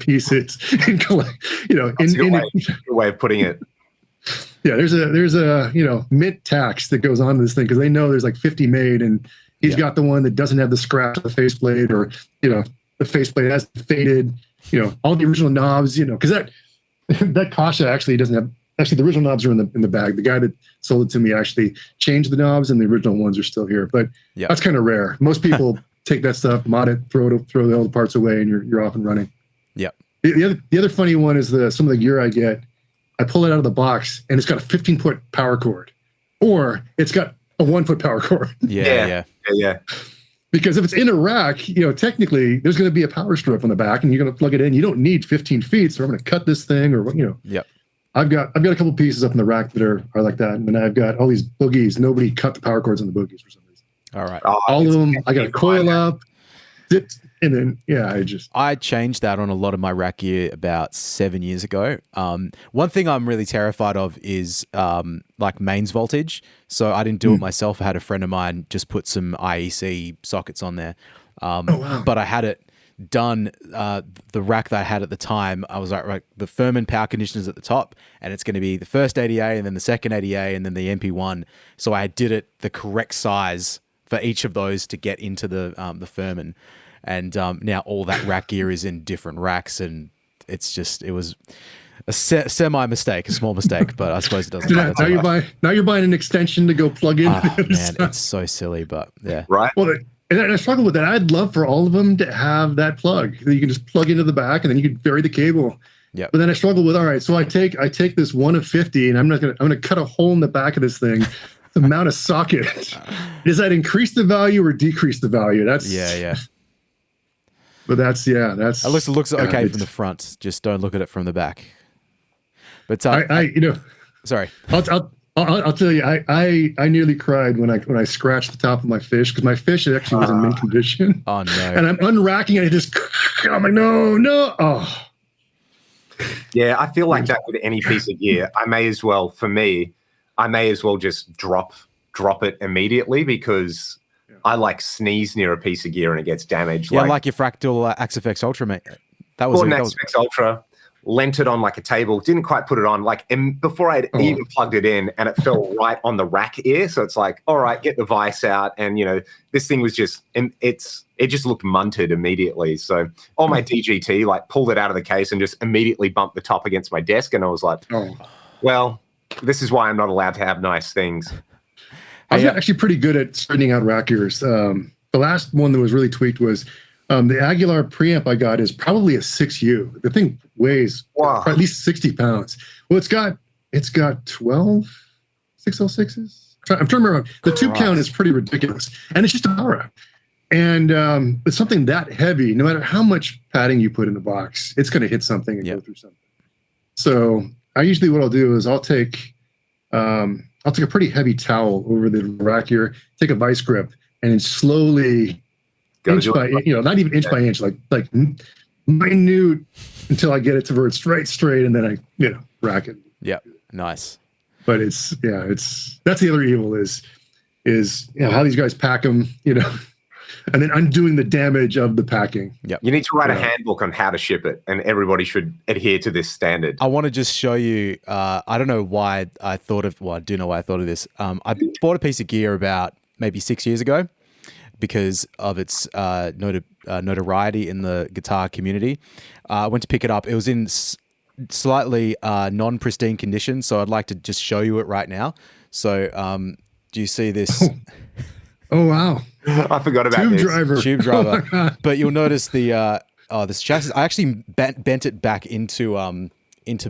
Speaker 3: piece is. That's
Speaker 2: a good way of putting it.
Speaker 3: Yeah, there's a mint tax that goes on to this thing, because they know there's like 50 made, and he's got the one that doesn't have the scratch of the faceplate, or the faceplate has faded. All the original knobs. Because that Kasha actually doesn't have. Actually, the original knobs are in the bag. The guy that sold it to me actually changed the knobs, and the original ones are still here. But that's kind of rare. Most people take that stuff, mod it, throw the old parts away, and you're off and running.
Speaker 1: Yeah.
Speaker 3: The other funny one is some of the gear I get. I pull it out of the box, and it's got a 15-foot power cord, or it's got a 1-foot power cord.
Speaker 1: Yeah.
Speaker 3: Because if it's in a rack, technically there's going to be a power strip on the back, and you're going to plug it in. You don't need 15 feet, so I'm going to cut this thing, or
Speaker 1: Yep.
Speaker 3: I've got a couple pieces up in the rack that are like that, and then I've got all these boogies. Nobody cut the power cords on the boogies for some reason.
Speaker 1: All right.
Speaker 3: All of them. I got to coil up, and then
Speaker 1: I changed that on a lot of my rack gear about 7 years ago. One thing I'm really terrified of is like mains voltage. So I didn't do it myself. I had a friend of mine just put some IEC sockets on there. But I had it done. The rack that I had at the time, I was like, the Furman power conditioners at the top, and it's going to be the first ADA, and then the second ADA, and then the MP1. So I did it the correct size for each of those to get into the Furman. And now all that rack gear is in different racks, and it was a semi mistake, a small mistake, but I suppose it doesn't matter.
Speaker 3: Now you're buying an extension to go plug in.
Speaker 1: Man, it's so silly, but yeah.
Speaker 2: Right.
Speaker 3: Well, and I struggle with that. I'd love for all of them to have that plug that you can just plug into the back, and then you can bury the cable.
Speaker 1: Yeah.
Speaker 3: But then I struggle with, all right, so I take this one of 50, and I'm gonna cut a hole in the back of this thing. The amount of socket. Does that increase the value or decrease the value? That's
Speaker 1: yeah.
Speaker 3: But that's
Speaker 1: it looks okay from the front. Just don't look at it from the back. But sorry.
Speaker 3: I'll tell you, I nearly cried when I scratched the top of my fish, because my fish actually was in mint condition.
Speaker 1: Oh no!
Speaker 3: And I'm unracking it, I'm like, no. Oh.
Speaker 2: Yeah, I feel like that with any piece of gear. I may as well just drop it immediately, because I sneeze near a piece of gear and it gets damaged.
Speaker 1: Yeah, like your Fractal Axifex Ultra, mate. That was
Speaker 2: Axifex Ultra. Lent it on like a table, didn't quite put it on, before I'd even plugged it in, and it fell right on the rack ear. So it's like, all right, get the vise out. And, this thing was just, it just looked munted immediately. So on my DGT, pulled it out of the case and just immediately bumped the top against my desk. And I was like, well, this is why I'm not allowed to have nice things.
Speaker 3: I was actually pretty good at straightening out rack ears. The last one that was really tweaked was the Aguilar preamp I got is probably a 6U. The thing weighs at least 60 pounds. Well, it's got 12 606s. I'm trying to remember. The tube count is pretty ridiculous, and it's just a power up. And it's something that heavy. No matter how much padding you put in the box, it's going to hit something and go through something. So I usually, what I'll do is I'll take a pretty heavy towel over the rack here, take a vice grip, and then slowly, inch by not even inch by inch, like minute, until I get it to where it's straight, and then I rack it.
Speaker 1: Yeah, nice.
Speaker 3: But that's the other evil is is how these guys pack them, and then undoing the damage of the packing.
Speaker 1: Yep.
Speaker 2: You need to write a handbook on how to ship it, and everybody should adhere to this standard.
Speaker 1: I want to just show you, I don't know why I thought of, well, I do know why I thought of this. I bought a piece of gear about maybe 6 years ago because of its notoriety in the guitar community. I went to pick it up. It was in slightly non-pristine condition, so I'd like to just show you it right now. So do you see this?
Speaker 3: Oh wow.
Speaker 2: I forgot about
Speaker 3: Tube driver.
Speaker 1: Tube driver. Oh, but you'll notice this chassis. I actually bent it back into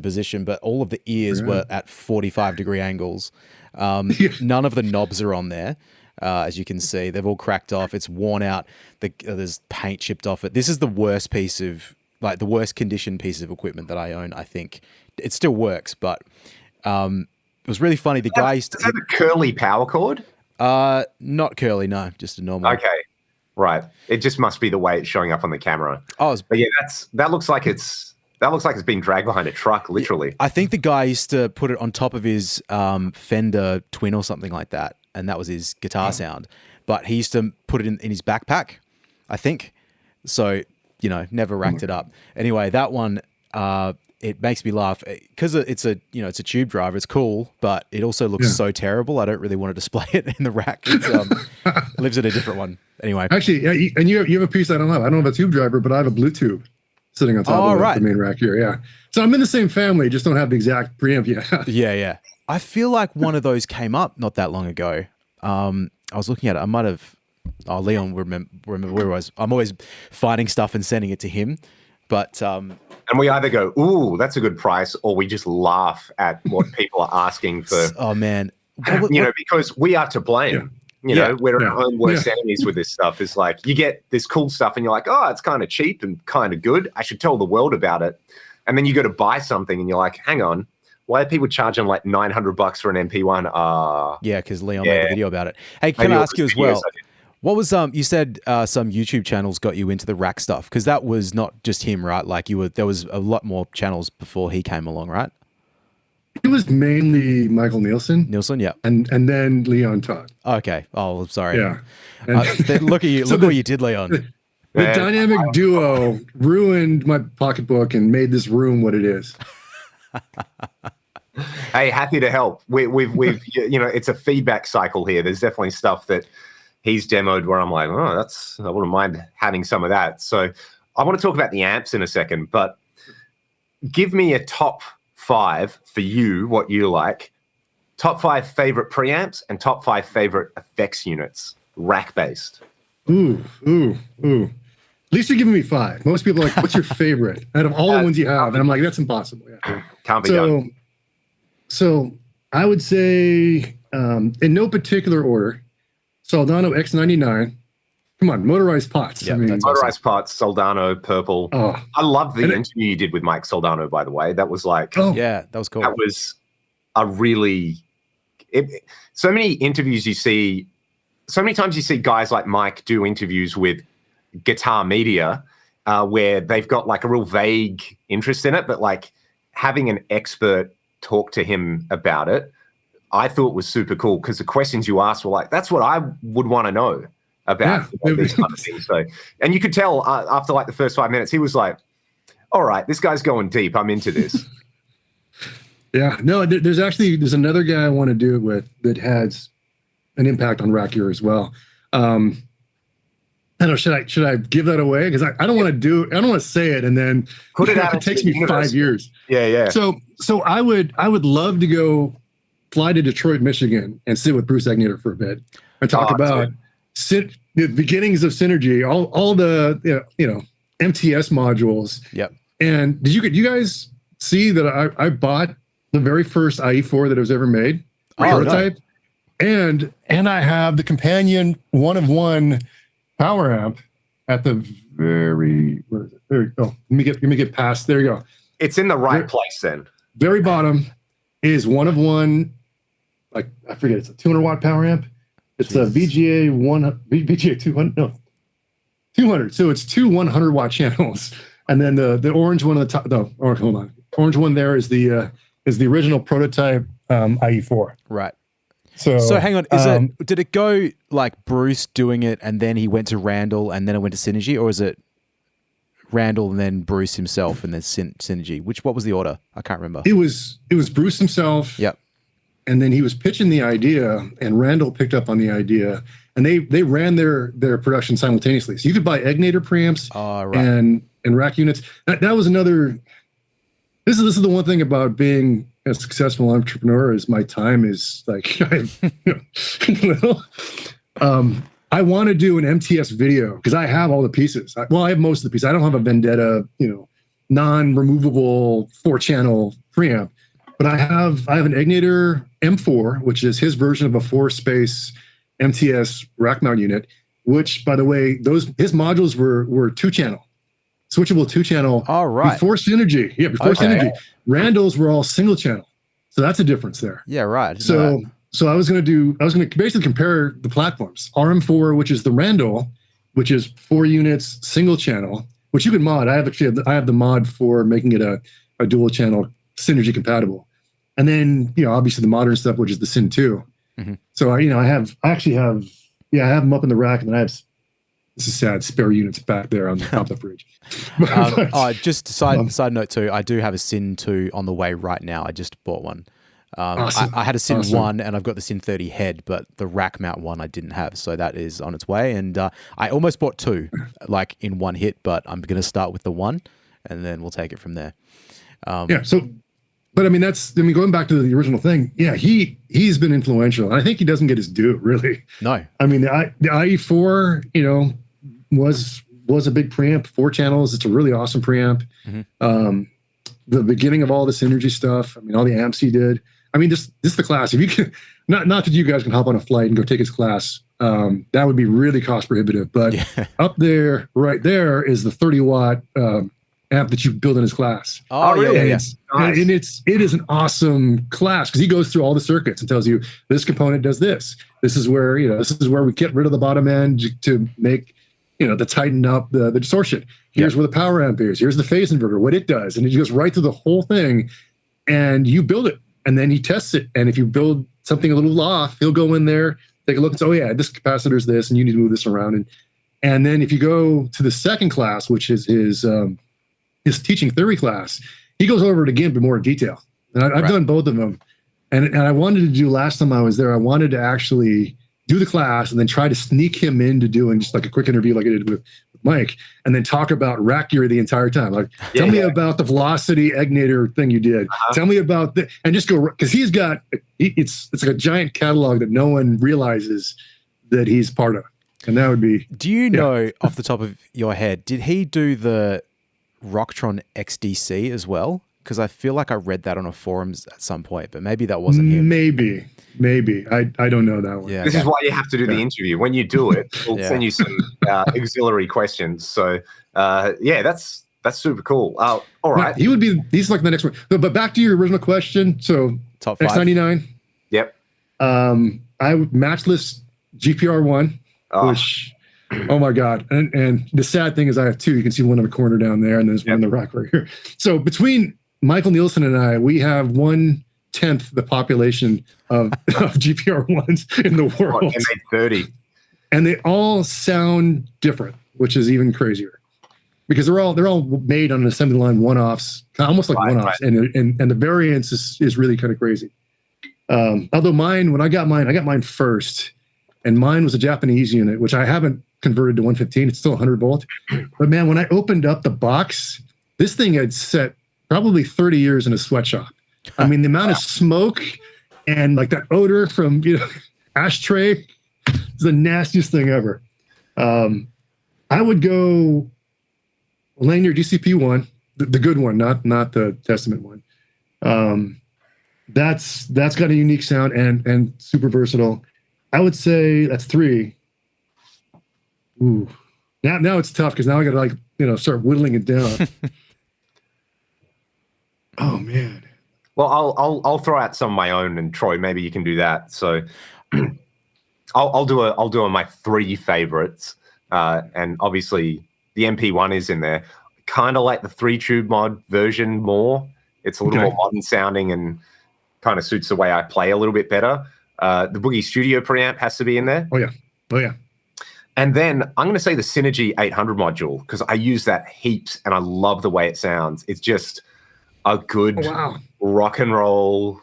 Speaker 1: position, but all of the ears were at 45-degree angles. None of the knobs are on there. As you can see, they've all cracked off. It's worn out. There's paint chipped off it. This is the worst the worst conditioned piece of equipment that I own. I think it still works, but it was really funny. The guy used to
Speaker 2: have a curly power cord.
Speaker 1: Not curly, no, just a normal.
Speaker 2: Okay, right. It just must be the way it's showing up on the camera.
Speaker 1: Oh,
Speaker 2: but yeah, that looks like it's being dragged behind a truck, literally.
Speaker 1: I think the guy used to put it on top of his Fender Twin or something like that, and that was his guitar sound. But he used to put it in his backpack, I think. So never racked it up. Anyway, that one. It makes me laugh because it's a tube driver. It's cool, but it also looks so terrible. I don't really want to display it in the rack. It lives in a different one. Anyway,
Speaker 3: actually, and you have a piece I don't have. I don't have a tube driver, but I have a Bluetooth sitting on top of the main rack here. Yeah, so I'm in the same family, just don't have the exact preamp yet.
Speaker 1: Yeah. I feel like one of those came up not that long ago. I was looking at it. I might have. Oh, Leon, remember where I was. I'm always finding stuff and sending it to him, but.
Speaker 2: And we either go, ooh, that's a good price, or we just laugh at what people are asking for.
Speaker 1: Oh, man.
Speaker 2: Because we are to blame. We're our own worst enemies with this stuff. It's like you get this cool stuff and you're like, oh, it's kind of cheap and kind of good. I should tell the world about it. And then you go to buy something and you're like, hang on, why are people charging like $900 for an MP1?
Speaker 1: Yeah, because Leon made a video about it. Hey, can I ask you as well? What was you said some YouTube channels got you into the rack stuff, because that was not just him, right? Like there was a lot more channels before he came along, right?
Speaker 3: It was mainly Michael Nielsen.
Speaker 1: Yeah.
Speaker 3: And then Leon Todd.
Speaker 1: Okay. Oh, I'm sorry.
Speaker 3: Yeah.
Speaker 1: Look at you. Look what you did, Leon.
Speaker 3: The dynamic duo ruined my pocketbook and made this room what it is.
Speaker 2: Hey, happy to help. We've it's a feedback cycle here. There's definitely stuff that he's demoed where I'm like, I wouldn't mind having some of that. So I want to talk about the amps in a second, but give me a top 5 for you, what you like. Top 5 favorite preamps and top 5 favorite effects units, rack-based.
Speaker 3: Ooh. At least you're giving me 5. Most people are like, what's your favorite out of all the ones you have? And I'm like, that's impossible. Yeah.
Speaker 2: Can't be done.
Speaker 3: So I would say, in no particular order, Soldano X99. Come on, motorized pots.
Speaker 2: Yeah, motorized pots, Soldano, purple. Oh, I love the interview you did with Mike Soldano, by the way. That was like,
Speaker 1: that was cool.
Speaker 2: That was a really, so many interviews you see, so many times you see guys like Mike do interviews with guitar media where they've got like a real vague interest in it, but like having an expert talk to him about it, I thought was super cool because the questions you asked were like, that's what I would want to know about this kind of thing. So, and you could tell after like the first 5 minutes, he was like, all right, this guy's going deep. I'm into this.
Speaker 3: Yeah, no, there's another guy I want to do it with that has an impact on rack gear as well. I don't know, should I give that away? Because I don't want to say it and then
Speaker 2: put it out.
Speaker 3: It takes me 5 years.
Speaker 2: Yeah.
Speaker 3: So I would love to go fly to Detroit, Michigan, and sit with Bruce Egnater for a bit and talk about the beginnings of Synergy, all the MTS modules.
Speaker 1: Yep.
Speaker 3: And did you guys see that I bought the very first IE4 that was ever made, prototype, no. and I have the companion 1-of-1 power amp at the very where is it? There you go. Let me get past. There you go.
Speaker 2: It's in the right place then.
Speaker 3: Very bottom is 1-of-1. Like I forget, it's a 200 watt power amp. It's a VGA 200. So it's two 100 watt channels, and then the orange one on the top. No, orange one there is the original prototype IE4.
Speaker 1: Right. So hang on, did it go like Bruce doing it and then he went to Randall and then it went to Synergy, or is it Randall and then Bruce himself and then Synergy? What was the order? I can't remember.
Speaker 3: It was Bruce himself.
Speaker 1: Yep.
Speaker 3: And then he was pitching the idea, and Randall picked up on the idea, and they ran their production simultaneously. So you could buy Egnater preamps and rack units. That was another. This is the one thing about being a successful entrepreneur is my time is like I want to do an MTS video because I have all the pieces. I have most of the pieces. I don't have a Vendetta, non-removable 4-channel preamp. But I have an Egnater M4, which is his version of a 4-space MTS rack mount unit, which, by the way, his modules were 2-channel, switchable 2-channal.
Speaker 1: All right.
Speaker 3: Before Synergy. Yeah, before Synergy. Randall's were all single channel. So that's a difference there.
Speaker 1: Yeah, right.
Speaker 3: So I was going to basically compare the platforms. RM4, which is the Randall, which is 4 units, single channel, which you can mod. I have the mod for making it a dual channel Synergy compatible, and then obviously the modern stuff, which is the Syn 2.
Speaker 1: Mm-hmm.
Speaker 3: So I have them up in the rack, and then I have, this is sad, spare units back there on the top of the fridge.
Speaker 1: Just side note too, I do have a Syn 2 on the way right now. I just bought one.
Speaker 3: Awesome.
Speaker 1: I had a Syn 1 and I've got the Syn 30 head, but the rack mount one I didn't have, so that is on its way. And I almost bought 2, like in one hit, but I'm going to start with the 1, and then we'll take it from there.
Speaker 3: But going back to the original thing. Yeah, he's been influential, and I think he doesn't get his due, really.
Speaker 1: No,
Speaker 3: I mean the IE4, was a big preamp, 4 channels. It's a really awesome preamp.
Speaker 1: Mm-hmm.
Speaker 3: The beginning of all this Synergy stuff. I mean, all the amps he did. I mean, this is the class. If you can, not that you guys can hop on a flight and go take his class. That would be really cost prohibitive. But up there, right there, is the 30-watt amp that you build in his class.
Speaker 1: Oh, really?
Speaker 3: Yeah.
Speaker 2: Nice.
Speaker 3: And it is an awesome class because he goes through all the circuits and tells you this component does this. This is where we get rid of the bottom end to make to tighten up the distortion. Here's where the power amp is. Here's the phase inverter, what it does, and he goes right through the whole thing. And you build it, and then he tests it. And if you build something a little off, he'll go in there, take a look, and say, this capacitor's this, and you need to move this around. And then if you go to the second class, which is his teaching theory class, he goes over it again, but more in detail. And I've done both of them. And I wanted to do, last time I was there, I wanted to actually do the class and then try to sneak him into doing just like a quick interview like I did with Mike, and then talk about rack gear the entire time. Like, tell me about the Velocity Egnater thing you did. Tell me about that, and just go, because he's got, it's like a giant catalog that no one realizes that he's part of. And that would be.
Speaker 1: Do you know off the top of your head, did he do the Rocktron XDC as well? Because I feel like I read that on a forums at some point, but maybe that wasn't him.
Speaker 3: Maybe. I don't know that one.
Speaker 2: Yeah, this is why you have to do the interview. When you do it, we'll send you some auxiliary questions. So that's super cool. All right.
Speaker 3: Now, he's like the next one. But back to your original question. So
Speaker 1: top 5.
Speaker 3: X99.
Speaker 2: Yep.
Speaker 3: I matchless GPR1, which, oh my God. And the sad thing is I have 2. You can see one in the corner down there, and there's one in the rack right here. So between Michael Nielsen and I, we have 1/10 the population of GPR1s in the world.
Speaker 2: And they 30.
Speaker 3: And they all sound different, which is even crazier. Because they're all made on an assembly line one-offs, almost like one-offs. Right. And the variance is really kind of crazy. Although when I got mine first, and mine was a Japanese unit, which I haven't converted to 115. It's still 100 volt. But man, when I opened up the box, this thing had set probably 30 years in a sweatshop. I mean, the amount of smoke and like that odor from ashtray is the nastiest thing ever. I would go Lanyard DCP1, the good one, not the Testament one. That's got a unique sound and super versatile. I would say that's 3. Ooh, now it's tough because now I got to start whittling it down. Oh man.
Speaker 2: Well, I'll throw out some of my own, and Troy, maybe you can do that. So I'll do my 3 favorites, and obviously the MP1 is in there. Kind of like the 3-tube mod version more. It's a little more modern sounding and kind of suits the way I play a little bit better. The Boogie Studio preamp has to be in there.
Speaker 3: Oh yeah.
Speaker 2: And then I'm going to say the Synergy 800 module, because I use that heaps and I love the way it sounds. It's just a good rock and roll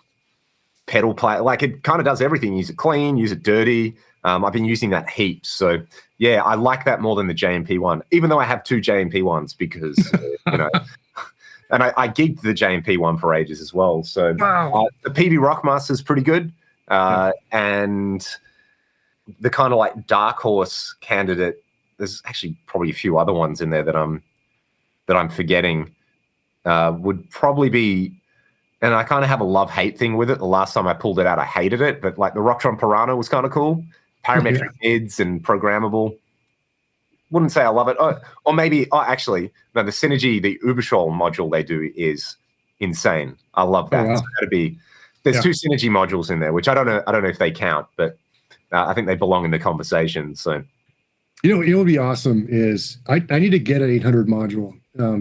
Speaker 2: pedal play. Like, it kind of does everything. Use it clean, use it dirty. I've been using that heaps. So yeah, I like that more than the JMP one, even though I have 2 JMP ones because, you know, and I geeked the JMP one for ages as well. So the PV Rockmaster is pretty good. And the kind of like dark horse candidate, there's actually probably a few other ones in there that I'm forgetting, would probably be, and I kind of have a love-hate thing with it. The last time I pulled it out, I hated it, but like the Rocktron Piranha was kind of cool. Parametric mids and programmable. Wouldn't say I love it. Or maybe, actually, no, the Synergy, the Uberschall module they do is insane. I love that. It's got to be. There's 2 Synergy modules in there, which I don't know if they count, but I think they belong in the conversation. So,
Speaker 3: you know what would be awesome is I need to get an 800 module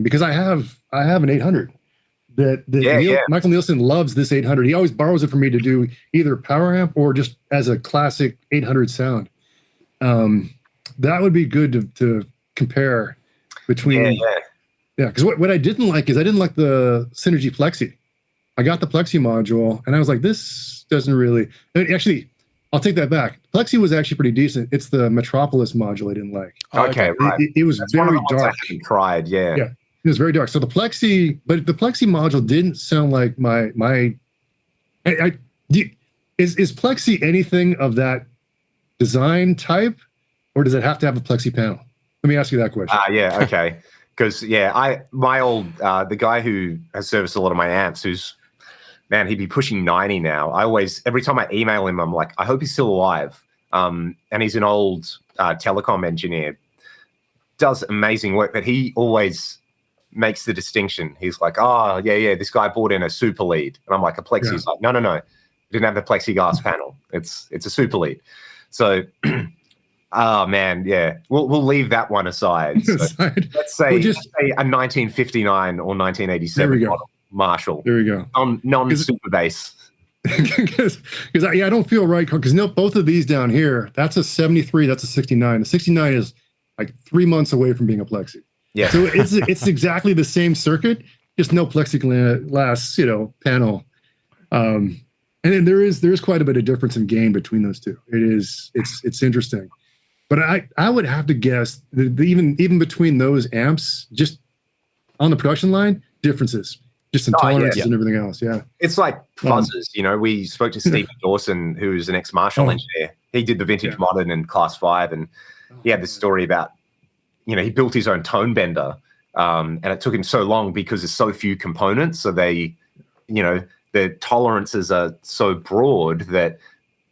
Speaker 3: because I have an 800 that Michael Nielsen loves this 800. He always borrows it from me to do either power amp or just as a classic 800 sound. That would be good to compare between. Yeah, because what I didn't like is I didn't like the Synergy Plexi. I got the Plexi module, and I was like, this doesn't really... Actually, I'll take that back. Plexi was actually pretty decent. It's the Metropolis module I didn't like.
Speaker 2: Okay, right.
Speaker 3: It was very dark.
Speaker 2: I tried, yeah.
Speaker 3: It was very dark. So the Plexi module didn't sound like my... Is Plexi anything of that design type, or does it have to have a Plexi panel? Let me ask you that question.
Speaker 2: Yeah, okay. Because, my old... the guy who has serviced a lot of my amps, who's... Man, he'd be pushing 90 now. Every time I email him, I'm like, I hope he's still alive. And he's an old telecom engineer, does amazing work, but he always makes the distinction. He's like, this guy bought in a super lead. And I'm like, a Plexi? He's like, no. It didn't have the plexiglass panel. It's a super lead. So, man, yeah. We'll leave that one aside. So let's say a 1959 or 1987 model. Marshall.
Speaker 3: There we go.
Speaker 2: Non-super bass.
Speaker 3: Because I don't feel right, because both of these down here, that's a 73, that's a 69. The 69 is like 3 months away from being a Plexi.
Speaker 2: Yeah.
Speaker 3: So it's exactly the same circuit, just no plexiglass, panel. And then there is quite a bit of difference in gain between those two. It's interesting. But I would have to guess that even between those amps, just on the production line, differences. Just in tolerances and everything else,
Speaker 2: It's like fuzzers, We spoke to Stephen Dawson, who's an ex-Marshall engineer. He did the Vintage Modern and Class 5, and he had this story about, he built his own tone bender, and it took him so long because there's so few components. So they, the tolerances are so broad that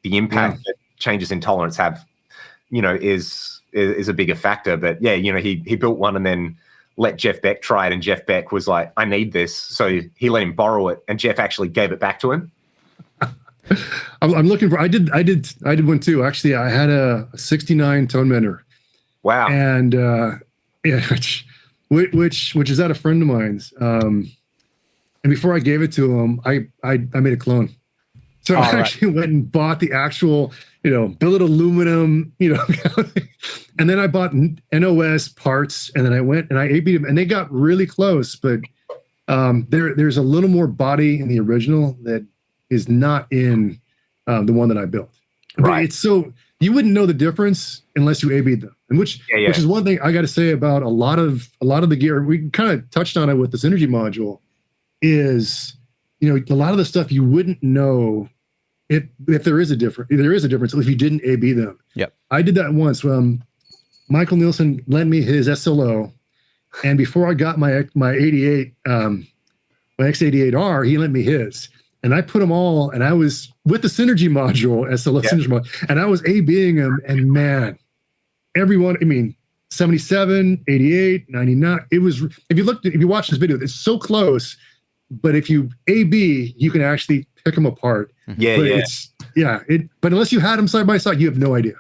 Speaker 2: the impact that changes in tolerance have, is a bigger factor. But he built one and then let Jeff Beck try it, and Jeff Beck was like, I need this. So he let him borrow it, and Jeff actually gave it back to him.
Speaker 3: I'm looking for, I did one too. Actually, I had a 69 tone bender.
Speaker 2: Wow.
Speaker 3: And which is at a friend of mine's. And before I gave it to him, I made a clone. So I actually went and bought the actual, billet aluminum, and then I bought NOS parts, and then I went and I A/B'd them, and they got really close, but there's a little more body in the original that is not in the one that I built. Right. But it's so you wouldn't know the difference unless you A/B'd them, and which is one thing I got to say about a lot of the gear. We kind of touched on it with this Synergy module. Is a lot of the stuff you wouldn't know if there is a difference if you didn't A/B them.
Speaker 1: Yep.
Speaker 3: I did that once. Michael Nielsen lent me his SLO, and before I got my 88, my X88R, he lent me his, and I put them all, and I was with the Synergy module, SLO Synergy module, and I was A/Bing them, and man, everyone, 77, 88, 99. It was, if you watch this video, it's so close, but if you A/B, you can actually pick them apart. But unless you had them side by side, you have no idea.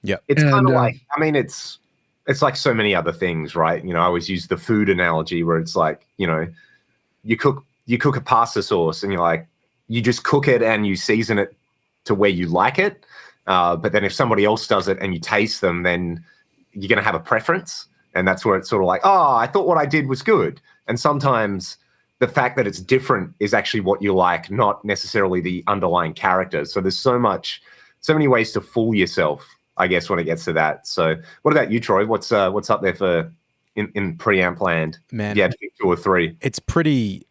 Speaker 1: Yeah.
Speaker 2: It's kind of like, it's like so many other things, right? I always use the food analogy where it's like, you cook a pasta sauce and you're like, you just cook it and you season it to where you like it. But then if somebody else does it and you taste them, then you're going to have a preference. And that's where it's sort of like, oh, I thought what I did was good. And sometimes the fact that it's different is actually what you like, not necessarily the underlying character. So there's so many ways to fool yourself, I guess, when it gets to that. So what about you, Troy? What's up there for in preamp land?
Speaker 1: Man,
Speaker 2: yeah, 2 or 3.
Speaker 1: It's pretty.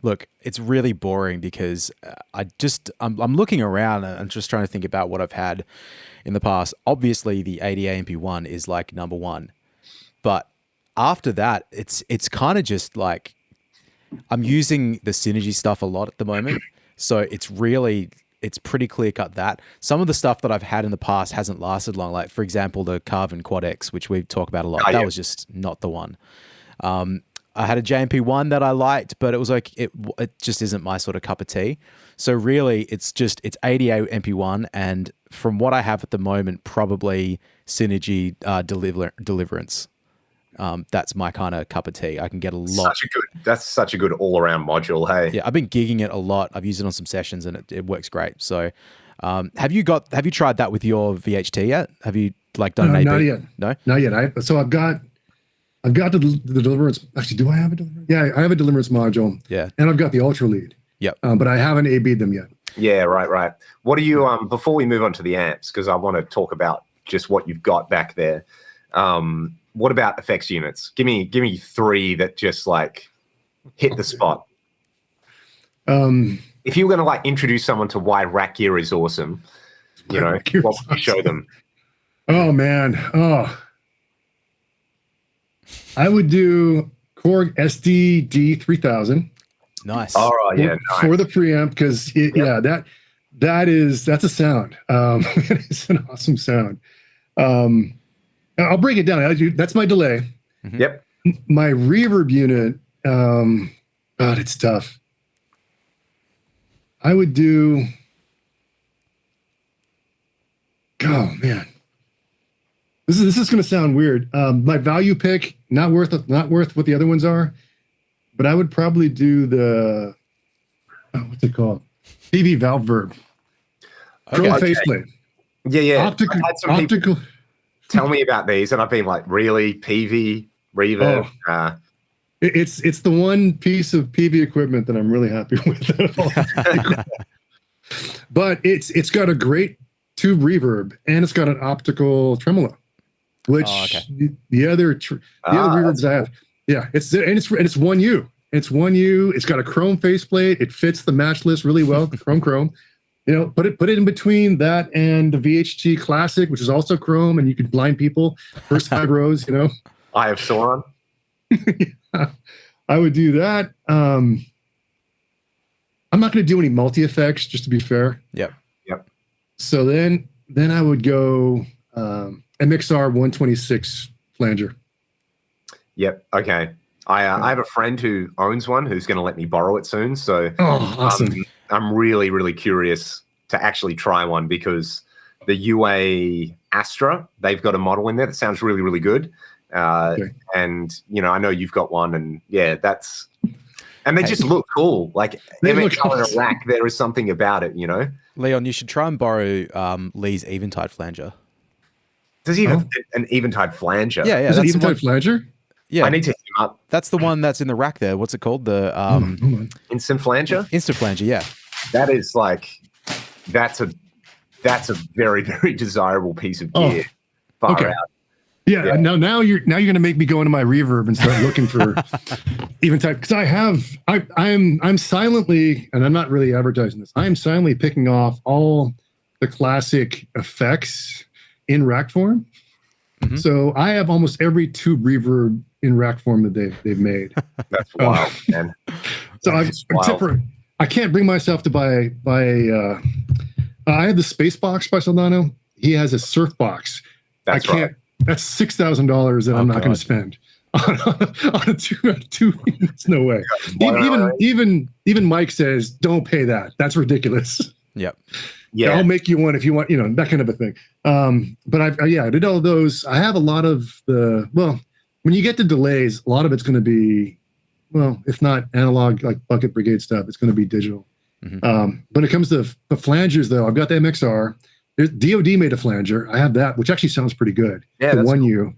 Speaker 1: Look, it's really boring because I'm looking around and just trying to think about what I've had in the past. Obviously, the 80 AMP1 is like number one, but after that, it's kind of just like I'm using the Synergy stuff a lot at the moment, so it's pretty clear cut that some of the stuff that I've had in the past hasn't lasted long. Like for example, the Carvin Quad X, which we talk about a lot, that was just not the one. I had a JMP1 that I liked, but it was like it just isn't my sort of cup of tea. So really, it's 88 MP1, and from what I have at the moment, probably Synergy Deliverance. That's my kind of cup of tea. I can get a lot.
Speaker 2: That's such a good all-around module. Hey,
Speaker 1: yeah, I've been gigging it a lot. I've used it on some sessions, and it works great. So, have you tried that with your VHT yet? Have you done an AB?
Speaker 3: Not yet.
Speaker 1: No,
Speaker 3: not yet. I've got the Deliverance. Actually, do I have a Deliverance? Yeah, I have a Deliverance module.
Speaker 1: Yeah.
Speaker 3: And I've got the Ultra Lead.
Speaker 1: Yep.
Speaker 3: But I haven't AB'd them yet.
Speaker 2: Yeah, right. What do you, before we move on to the amps, because I want to talk about just what you've got back there. What about effects units? Give me 3 that just like hit the spot. If you were going to introduce someone to why rack gear is awesome, what would you show them?
Speaker 3: Oh, man. Oh. I would do Korg SD D3000.
Speaker 1: Nice.
Speaker 2: All right, yeah, nice.
Speaker 3: For the preamp, because that's a sound. It's an awesome sound. I'll break it down. That's my delay.
Speaker 2: Mm-hmm. Yep.
Speaker 3: My reverb unit. God, it's tough. I would do. Oh man. This is going to sound weird. My value pick, not worth what the other ones are, but I would probably do the what's it called? PV valve verb. Chrome faceplate.
Speaker 2: Yeah.
Speaker 3: Optical.
Speaker 2: Tell me about these, and I've been like, really, PV reverb.
Speaker 3: Oh. It's the one piece of PV equipment that I'm really happy with. But it's got a great tube reverb, and it's got an optical tremolo. Which the other reverbs I have, it's 1U. It's 1U. It's got a chrome faceplate. It fits the match list really well. Chrome. Put it in between that and the VHT Classic, which is also chrome, and you can blind people first 5 rows.
Speaker 2: I have Sauron.
Speaker 3: Yeah, I would do that. I'm not going to do any multi effects, just to be fair.
Speaker 1: Yep.
Speaker 3: So then I would go. MXR 126 flanger.
Speaker 2: Yep. Okay. I have a friend who owns one who's going to let me borrow it soon. So
Speaker 3: awesome.
Speaker 2: I'm really, really curious to actually try one because the UA Astra, they've got a model in there that sounds really, really good. And, I know you've got one and and they just look cool. Like MXR in a rack, there is something about it,
Speaker 1: Leon, you should try and borrow Lee's Eventide flanger.
Speaker 2: Does he have an Eventide flanger?
Speaker 1: Yeah.
Speaker 3: Is it Eventide flanger?
Speaker 1: Yeah.
Speaker 2: I need to hit him up.
Speaker 1: That's the one that's in the rack there. What's it called? The
Speaker 2: Instant flanger?
Speaker 1: Instant flanger, yeah.
Speaker 2: That is that's a very, very desirable piece of gear. Far out.
Speaker 3: Yeah. Now you're gonna make me go into my reverb and start looking for Eventide, because I'm silently, and I'm not really advertising this, I am silently picking off all the classic effects in rack form. Mm-hmm. So I have almost every tube reverb in rack form that they've made.
Speaker 2: That's wild, man.
Speaker 3: So except for I can't bring myself to buy I have the Space Box by Soldano. He has a Surf Box. That's $6,000 that I'm not going to spend on a two units. No way. Even Mike says, don't pay that. That's ridiculous.
Speaker 1: Yep.
Speaker 3: Yeah, I'll make you one if you want, that kind of a thing. But I did all those. I have a lot of when you get to delays, a lot of it's going to be, if not analog, like Bucket Brigade stuff, it's going to be digital. When it comes to the flangers, though, I've got the MXR. DOD made a flanger. I have that, which actually sounds pretty good.
Speaker 2: Yeah,
Speaker 3: the 1U. Cool.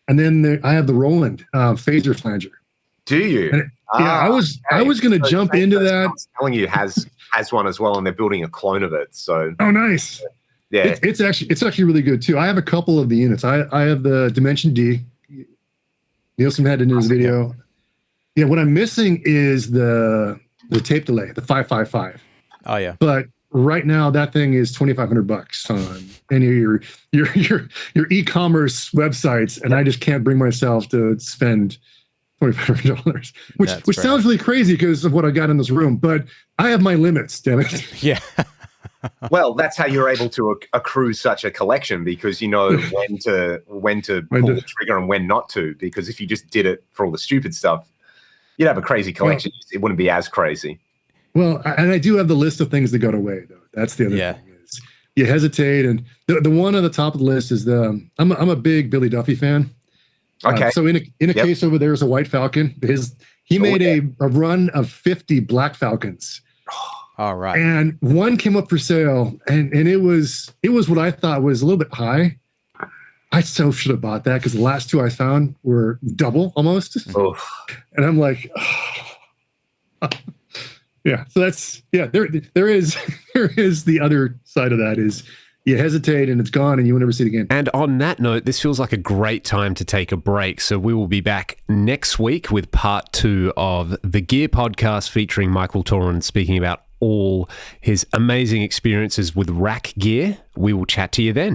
Speaker 3: And then I have the Roland phaser flanger.
Speaker 2: Do you?
Speaker 3: I was going to jump into that.
Speaker 2: I was telling you has one as well, and they're building a clone of it. So
Speaker 3: nice.
Speaker 2: Yeah,
Speaker 3: it's actually really good too. I have a couple of the units. I have the Dimension D. Nielsen had it in his video. Yeah, what I'm missing is the tape delay, the 555.
Speaker 1: Oh yeah.
Speaker 3: But right now that thing is $2,500 on any of your e-commerce websites, and I just can't bring myself to spend $2,500, which sounds really crazy because of what I got in this room. But I have my limits, damn it.
Speaker 1: Yeah.
Speaker 2: Well, that's how you're able to accrue such a collection, because you know when to pull the trigger and when not to. Because if you just did it for all the stupid stuff, you'd have a crazy collection. It wouldn't be as crazy.
Speaker 3: Well, and I do have the list of things that go away, though. That's the other thing. Is you hesitate, and the one on the top of the list is I'm a big Billy Duffy fan.
Speaker 2: Okay.
Speaker 3: So in a case over there is a White Falcon. He made a run of 50 Black Falcons.
Speaker 1: All right.
Speaker 3: And one came up for sale, and it was what I thought was a little bit high. I so should have bought that because the last two I found were double almost.
Speaker 2: Oh.
Speaker 3: And I'm like, yeah. So that's there is the other side of that is you hesitate and it's gone and you will never see it again.
Speaker 4: And on that note, this feels like a great time to take a break. So we will be back next week with part 2 of the Gear Podcast featuring Michael Toran speaking about all his amazing experiences with rack gear. We will chat to you then.